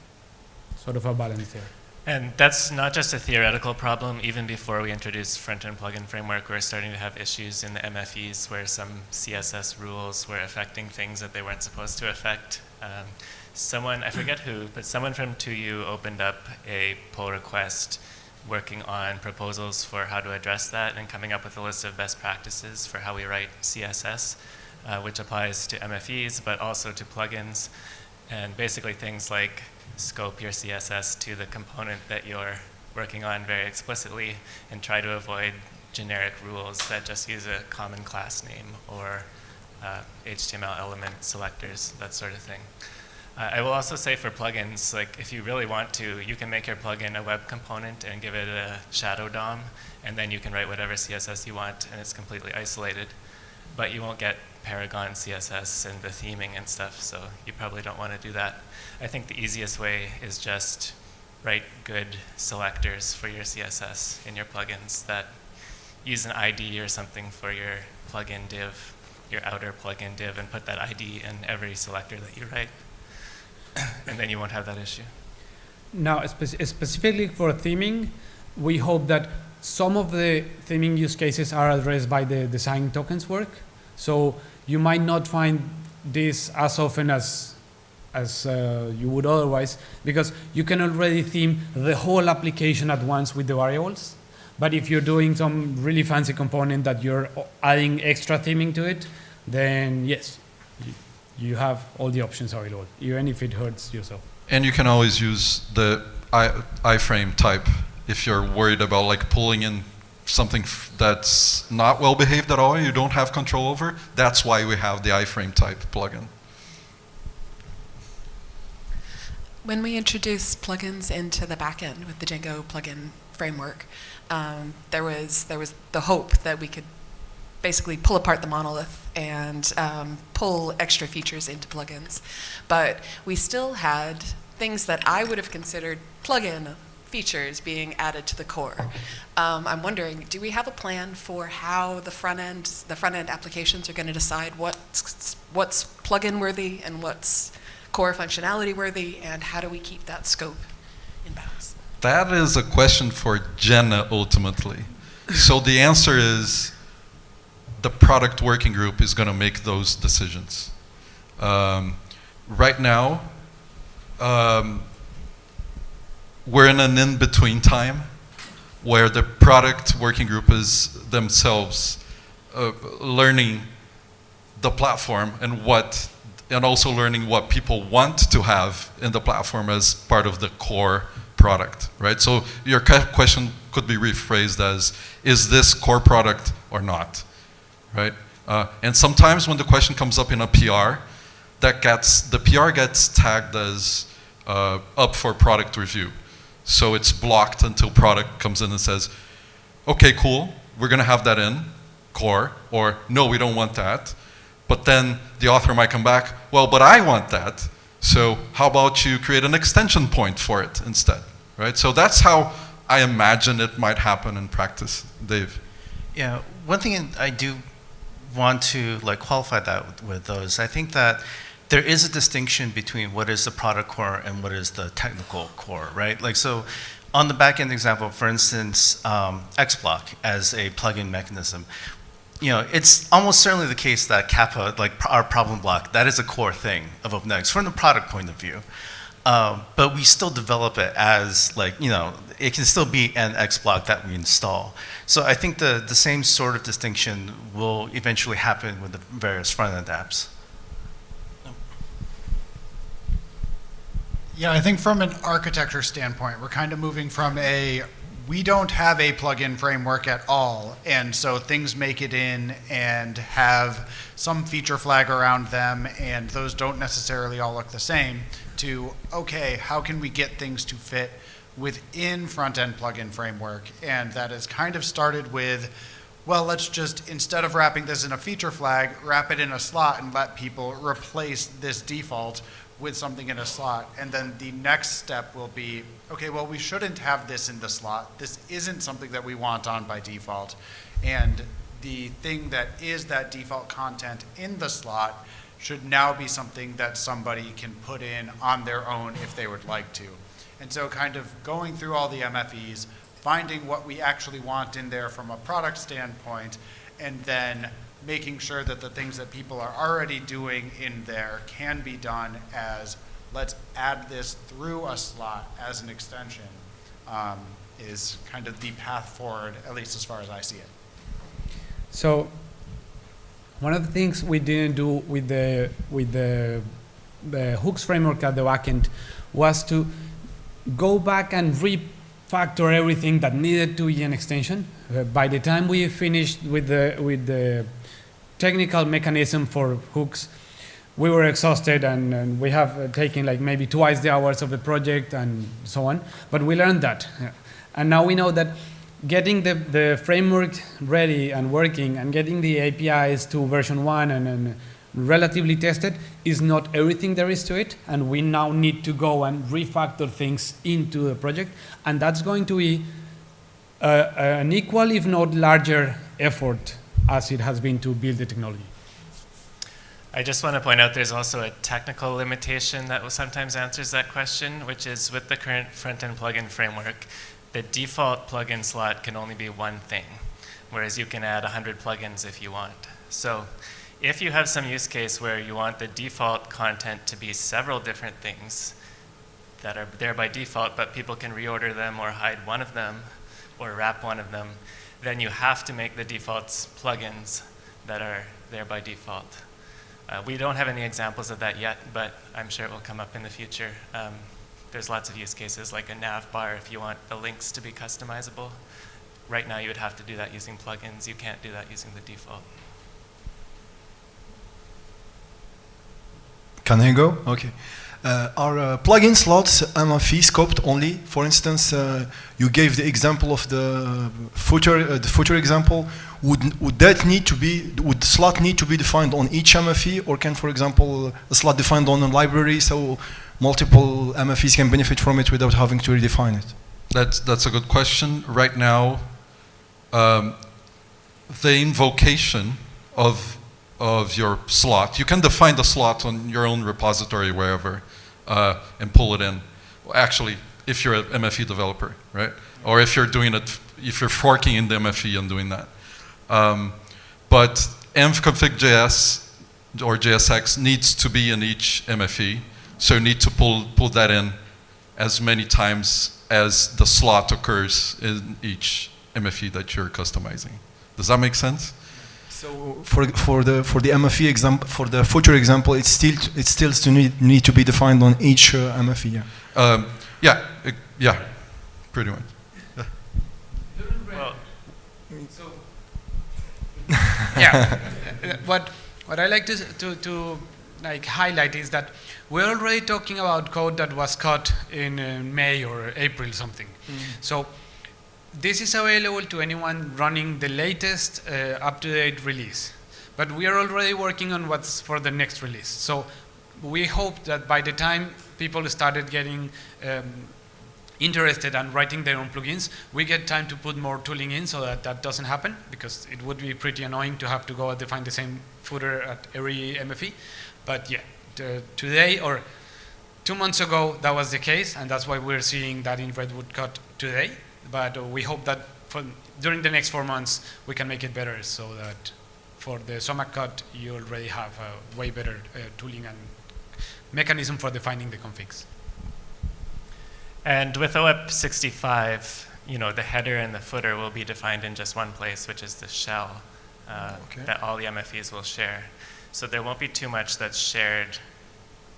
Sort of a balance there.
And that's not just a theoretical problem. Even before we introduced Frontend Plugin Framework, we're starting to have issues in the MFEs where some CSS rules were affecting things that they weren't supposed to affect. Someone, I forget who, but someone from 2U opened up a pull request working on proposals for how to address that and coming up with a list of best practices for how we write CSS, which applies to MFEs, but also to plugins. And basically things like scope your CSS to the component that you're working on very explicitly and try to avoid generic rules that just use a common class name or HTML element selectors, that sort of thing. I will also say for plugins, like if you really want to, you can make your plugin a web component and give it a shadow DOM, and then you can write whatever CSS you want, and it's completely isolated. But you won't get Paragon CSS and the theming and stuff, so you probably don't want to do that. I think the easiest way is just write good selectors for your CSS in your plugins that use an ID or something for your plugin div, your outer plugin div, and put that ID in every selector that you write. And then you won't have that issue.
Now, specifically for theming, we hope that some of the theming use cases are addressed by the design tokens work. So you might not find this as often as you would otherwise, because you can already theme the whole application at once with the variables. But if you're doing some really fancy component that you're adding extra theming to it, then yes, you have all the options available, even if it hurts yourself.
And you can always use the iframe type if you're worried about like pulling in something that's not well behaved at all, you don't have control over. That's why we have the iframe type plugin.
When we introduced plugins into the backend with the Django plugin framework, there was the hope that we could basically pull apart the monolith and pull extra features into plugins. But we still had things that I would have considered plugin features being added to the core. I'm wondering, do we have a plan for how the front end applications are going to decide what's plugin worthy and what's core functionality worthy, and how do we keep that scope in bounds?
That is a question for Jenna ultimately. So the answer is the product working group is going to make those decisions. Right now, we're in an in-between time where the product working group is themselves learning the platform and also learning what people want to have in the platform as part of the core product, right? So your question could be rephrased as, is this core product or not, right? And sometimes when the question comes up in a PR, the PR gets tagged as up for product review. So it's blocked until product comes in and says, okay, cool, we're gonna have that in, core, or no, we don't want that. But then the author might come back, well, but I want that. So how about you create an extension point for it instead, right? So that's how I imagine it might happen in practice, Dave.
Yeah, one thing I do want to like qualify that with those, I think that there is a distinction between what is the product core and what is the technical core, right? Like, so on the back-end example, for instance, XBlock as a plugin mechanism, you know, it's almost certainly the case that Kappa, like our problem block, that is a core thing of OpenX from the product point of view. But we still develop it as like, you know, it can still be an XBlock that we install. So I think the same sort of distinction will eventually happen with the various front-end apps.
Yeah, I think from an architecture standpoint, we're kind of moving from we don't have a plugin framework at all, and so things make it in and have some feature flag around them, and those don't necessarily all look the same, to, okay, how can we get things to fit within front-end plugin framework? And that has kind of started with, well, let's just, instead of wrapping this in a feature flag, wrap it in a slot and let people replace this default with something in a slot. And then the next step will be, okay, well, we shouldn't have this in the slot. This isn't something that we want on by default. And the thing that is that default content in the slot should now be something that somebody can put in on their own if they would like to. And so kind of going through all the MFEs, finding what we actually want in there from a product standpoint, and then making sure that the things that people are already doing in there can be done as, let's add this through a slot as an extension, is kind of the path forward, at least as far as I see it.
So one of the things we didn't do with the hooks framework at the backend was to go back and refactor everything that needed to be an extension. By the time we finished with the technical mechanism for hooks, we were exhausted, and we have taken like maybe twice the hours of the project and so on. But we learned that, and now we know that getting the framework ready and working and getting the APIs to version 1 and relatively tested is not everything there is to it, and we now need to go and refactor things into the project, and that's going to be an equal, if not larger, effort as it has been to build the technology.
I just want to point out there's also a technical limitation that sometimes answers that question, which is with the current front-end plugin framework, the default plugin slot can only be one thing, whereas you can add 100 plugins if you want. So if you have some use case where you want the default content to be several different things that are there by default, but people can reorder them or hide one of them or wrap one of them, then you have to make the defaults plugins that are there by default. We don't have any examples of that yet, but I'm sure it will come up in the future. There's lots of use cases like a nav bar if you want the links to be customizable. Right now you would have to do that using plugins. You can't do that using the default.
Can I go? Okay. Are plugin slots MFE scoped only? For instance, you gave the example of the footer example. Would that need to be? Would the slot need to be defined on each MFE, or can, for example, a slot defined on a library so multiple MFEs can benefit from it without having to redefine it?
That's a good question. Right now, the invocation of your slot, you can define the slot on your own repository wherever and pull it in. Actually, if you're an MFE developer, right? Or if you're doing it, if you're forking in the MFE and doing that. But env-config.js or JSX needs to be in each MFE, so you need to pull that in as many times as the slot occurs in each MFE that you're customizing. Does that make sense?
So for the MFE example, for the footer example, it still need to be defined on each MFE. Yeah, pretty much.
Well,
yeah, what I like to like highlight is that we're already talking about code that was caught in May or April something. So this is available to anyone running the latest up-to-date release. But we are already working on what's for the next release. So we hope that by the time people started getting interested and writing their own plugins, we get time to put more tooling in so that that doesn't happen, because it would be pretty annoying to have to go and define the same footer at every MFE. But yeah, today or 2 months ago, that was the case, and that's why we're seeing that in Redwood Cut today. But we hope that during the next 4 months, we can make it better, so that for the SOMAC cut, you already have a way better tooling and mechanism for defining the configs.
And with OEP 65, the header and the footer will be defined in just one place, which is the shell that all the MFEs will share. So there won't be too much that's shared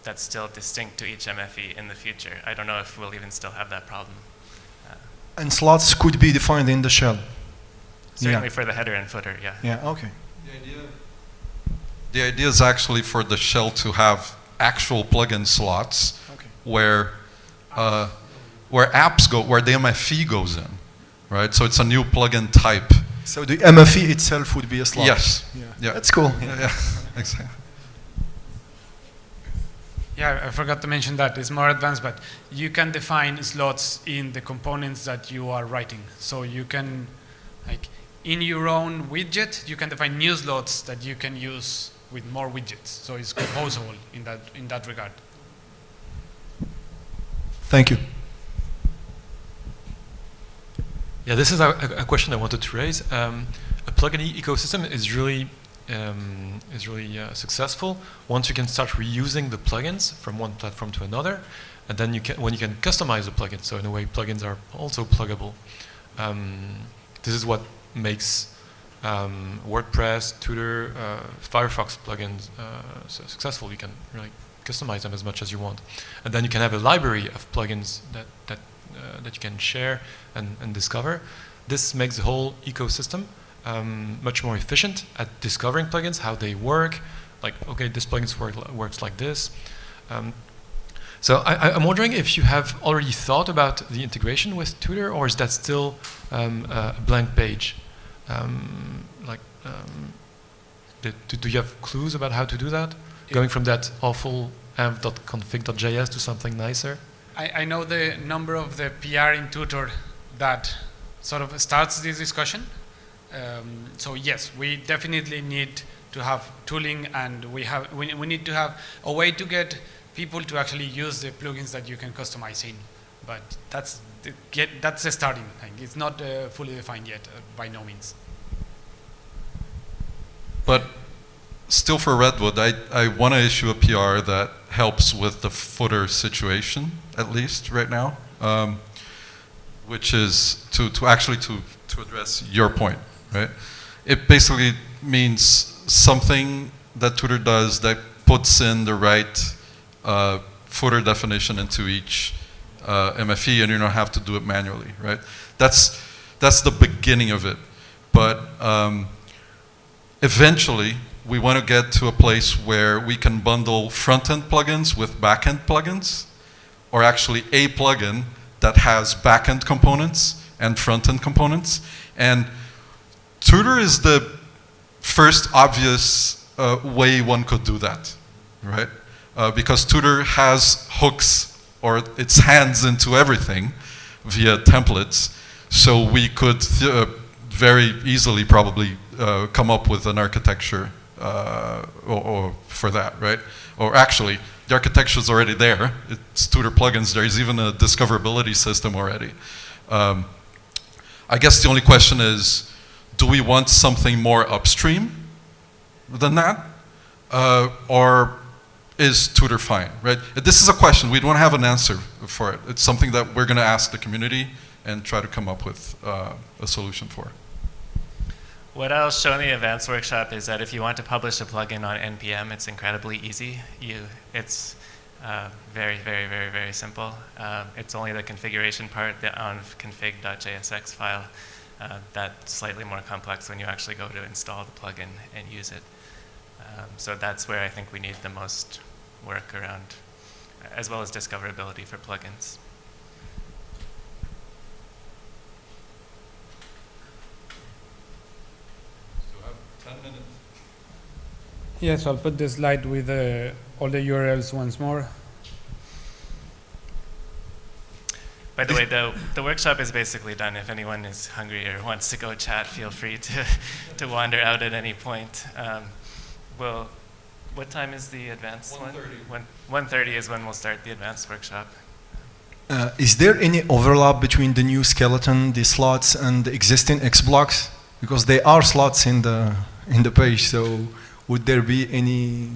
that's still distinct to each MFE in the future. I don't know if we'll even still have that problem.
And slots could be defined in the shell.
Certainly for the header and footer, yeah.
Yeah, okay.
The idea is actually for the shell to have actual plugin slots where apps go, where the MFE goes in, right? So it's a new plugin type.
So the MFE itself would be a slot.
Yes.
Yeah. That's cool.
Yeah. Exactly.
Yeah, I forgot to mention that. It's more advanced, but you can define slots in the components that you are writing. So you can, like, in your own widget, you can define new slots that you can use with more widgets. So it's composable in that regard.
Thank you.
Yeah, this is a question I wanted to raise. A plugin ecosystem is really successful once you can start reusing the plugins from one platform to another, and then when you can customize the plugin. So in a way, plugins are also pluggable. This is what makes WordPress, Tutor, Firefox plugins successful. You can really customize them as much as you want, and then you can have a library of plugins that you can share and discover. This makes the whole ecosystem much more efficient at discovering plugins, how they work. Like, okay, this plugin works like this. So I'm wondering if you have already thought about the integration with Tutor, or is that still a blank page? Do you have clues about how to do that? Going from that awful amp.config.js to something nicer?
I know the number of the PR in Tutor that sort of starts this discussion. So yes, we definitely need to have tooling, and we need to have a way to get people to actually use the plugins that you can customize in. But that's the starting thing. It's not fully defined yet, by no means.
But still for Redwood, I want to issue a PR that helps with the footer situation, at least right now, which is to address your point, right? It basically means something that Tutor does that puts in the right footer definition into each MFE, and you don't have to do it manually, right? That's the beginning of it. But eventually, we want to get to a place where we can bundle front-end plugins with back-end plugins, or actually a plugin that has back-end components and front-end components. And Tutor is the first obvious way one could do that, right? Because Tutor has hooks, or its hands into everything via templates, so we could very easily probably come up with an architecture or for that, right? Or actually, the architecture is already there. It's Tutor plugins. There's even a discoverability system already. I guess the only question is, do we want something more upstream than that? Or is Tutor fine, right? This is a question. We don't have an answer for it. It's something that we're going to ask the community and try to come up with a solution for.
What I'll show in the advanced workshop is that if you want to publish a plugin on NPM, it's incredibly easy. It's very, very, very, very simple. It's only the configuration part, the onv.config.jsx file, that's slightly more complex when you actually go to install the plugin and use it. So that's where I think we need the most work around, as well as discoverability for plugins.
Yes, I'll put the slide with all the URLs once more.
By the way, the workshop is basically done. If anyone is hungry or wants to go chat, feel free to wander out at any point. What time is the advanced one? 1:30 is when we'll start the advanced workshop.
Is there any overlap between the new skeleton, the slots, and the existing X blocks? Because they are slots in the page, so would there be any?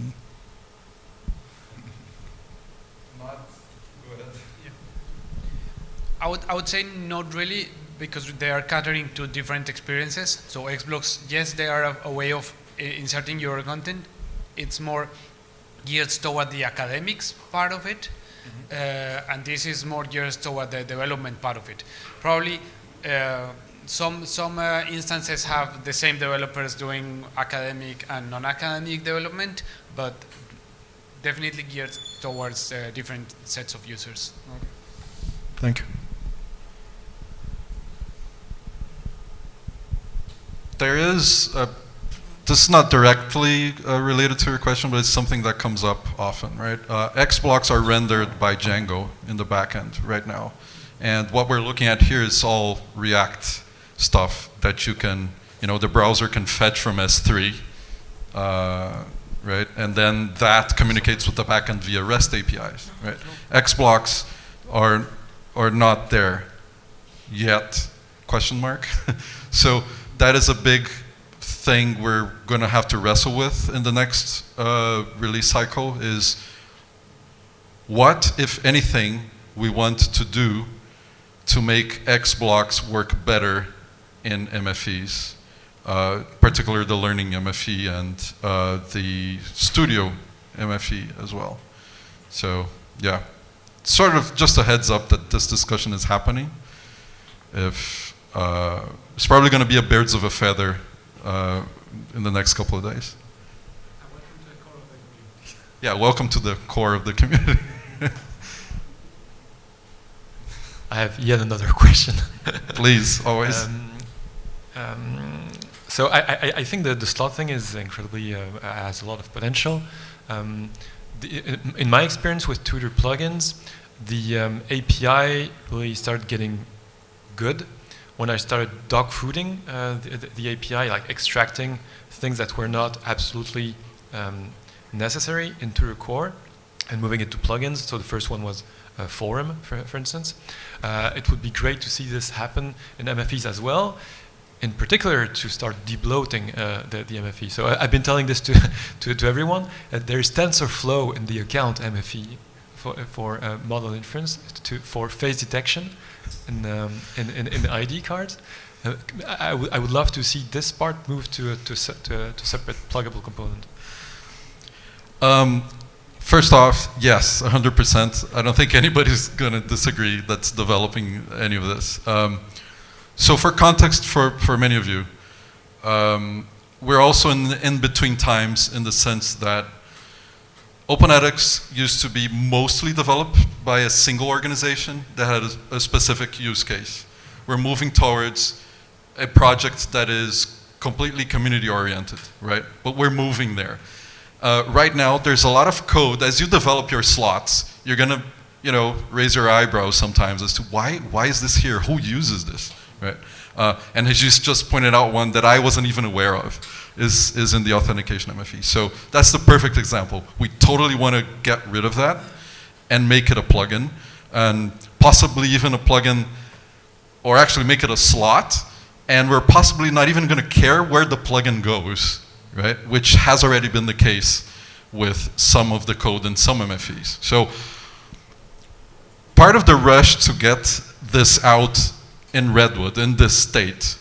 I would say not really, because they are catering to different experiences. So X blocks, yes, they are a way of inserting your content. It's more geared toward the academics part of it. And this is more geared toward the development part of it. Probably some instances have the same developers doing academic and non-academic development, but definitely geared towards different sets of users.
Thank you.
There is, this is not directly related to your question, but it's something that comes up often, right? X blocks are rendered by Django in the backend right now. And what we're looking at here is all React stuff that you can, the browser can fetch from S3, right? And then that communicates with the backend via REST APIs, right? X blocks are not there yet, question mark. So that is a big thing we're going to have to wrestle with in the next release cycle is what, if anything, we want to do to make X blocks work better in MFEs, particularly the learning MFE and the studio MFE as well. So yeah, sort of just a heads up that this discussion is happening. It's probably going to be a birds of a feather in the next couple of days. Yeah, welcome to the core of the community.
I have yet another question.
Please, always.
So I think that the slot thing is incredibly, has a lot of potential. In my experience with Tutor plugins, the API really started getting good when I started dogfooding the API, like extracting things that were not absolutely necessary into the core and moving it to plugins. So the first one was Forum, for instance. It would be great to see this happen in MFEs as well, in particular to start debloating the MFE. So I've been telling this to everyone, that there is TensorFlow in the account MFE for model inference, for face detection in the ID cards. I would love to see this part move to a separate pluggable component.
First off, yes, 100%. I don't think anybody's going to disagree that's developing any of this. So for context for many of you, we're also in between times in the sense that OpenEdX used to be mostly developed by a single organization that had a specific use case. We're moving towards a project that is completely community oriented, right? But we're moving there. Right now, there's a lot of code. As you develop your slots, you're gonna, raise your eyebrows sometimes as to why is this here? Who uses this, right? And as you just pointed out, one that I wasn't even aware of is in the authentication MFE. So that's the perfect example. We totally want to get rid of that and make it a plugin, and possibly even a plugin, or actually make it a slot, and we're possibly not even going to care where the plugin goes, right? Which has already been the case with some of the code in some MFEs. So part of the rush to get this out in Redwood in this state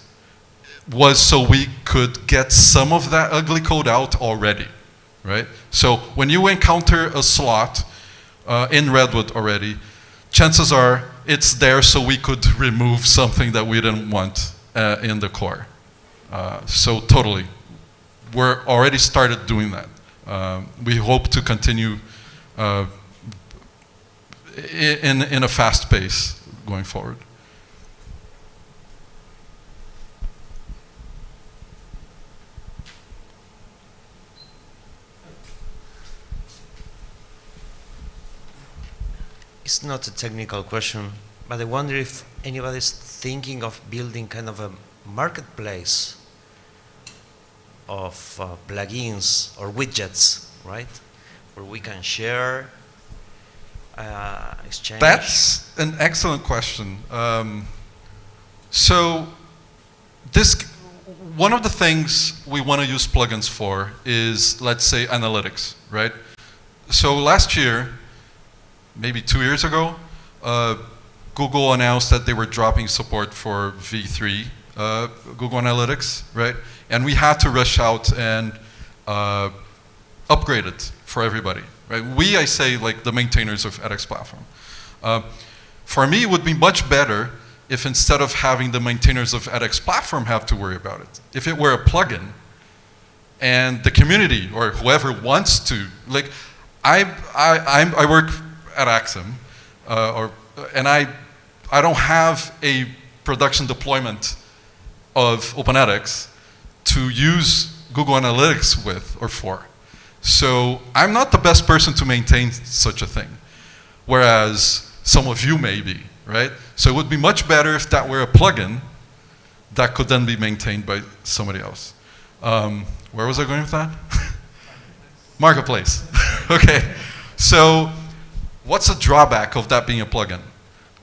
was so we could get some of that ugly code out already, right? So when you encounter a slot in Redwood already, chances are it's there so we could remove something that we didn't want in the core. So totally, we're already started doing that. We hope to continue in a fast pace going forward.
it's not a technical question, but I wonder if anybody's thinking of building kind of a marketplace of plugins or widgets, right? Where we can share, exchange.
That's an excellent question. So one of the things we want to use plugins for is, let's say, analytics, right? So last year, maybe 2 years ago, Google announced that they were dropping support for V3, Google Analytics, right? And we had to rush out and upgrade it for everybody, right? We, I say, like the maintainers of edX platform. For me, it would be much better if instead of having the maintainers of edX platform have to worry about it, if it were a plugin and the community or whoever wants to, like, I work at Axum, and I don't have a production deployment of OpenEdX to use Google Analytics with or for. So I'm not the best person to maintain such a thing, whereas some of you may be, right? So it would be much better if that were a plugin that could then be maintained by somebody else. Where was I going with that? Marketplace. Okay. So what's the drawback of that being a plugin?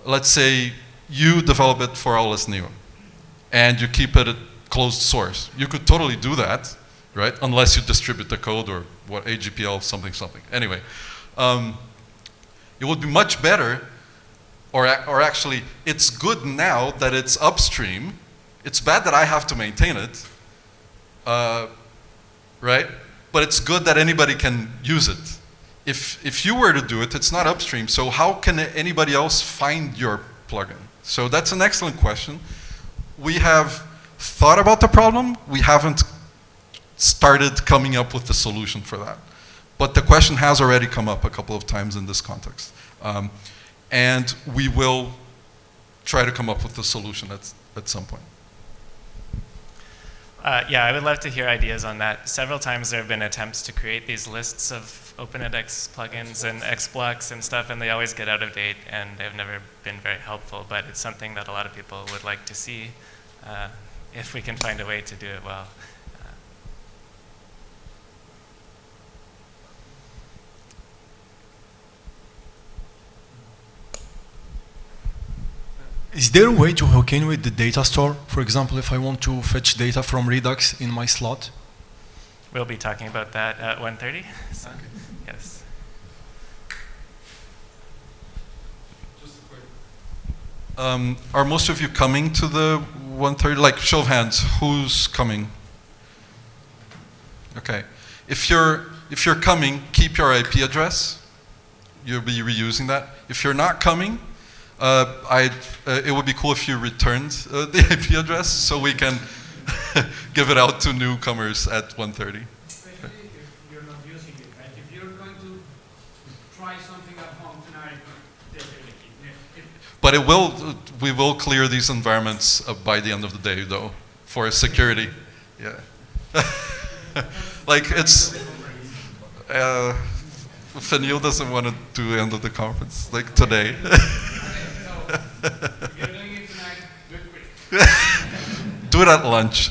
Let's say you develop it for Aulas Neo and you keep it closed source. You could totally do that, right? Unless you distribute the code or what, AGPL something something. Anyway, it would be much better, or actually, it's good now that it's upstream. It's bad that I have to maintain it, right? But it's good that anybody can use it. If you were to do it, it's not upstream, so how can anybody else find your plugin? So that's an excellent question. We have thought about the problem. We haven't started coming up with the solution for that. But the question has already come up a couple of times in this context. And we will try to come up with the solution at some point.
Yeah, I would love to hear ideas on that. Several times there have been attempts to create these lists of OpenEdX plugins and XBlocks and stuff, and they always get out of date, and they've never been very helpful. But it's something that a lot of people would like to see if we can find a way to do it well.
Is there a way to hook in with the data store? For example, if I want to fetch data from Redux in my slot?
We'll be talking about that at 1:30. So, yes.
Are most of you coming to the 1:30? Like, show of hands, who's coming? Okay. If you're coming, keep your IP address. You'll be reusing that. If you're not coming, it would be cool if you returned the IP address so we can give it out to newcomers at 1:30.
Especially if you're not using it, right? If you're going to try something at home tonight, definitely keep it.
But we will clear these environments by the end of the day, though, for security. Yeah. Like it's. Fanil doesn't want to do the end of the conference, like today.
If you're doing it tonight, do it quick.
Do it at lunch.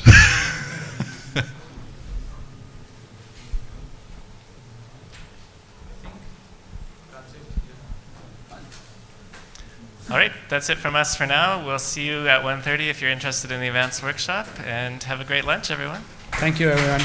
All right, that's it from us for now. We'll see you at 1:30 if you're interested in the advanced workshop, and have a great lunch, everyone.
Thank you, everyone.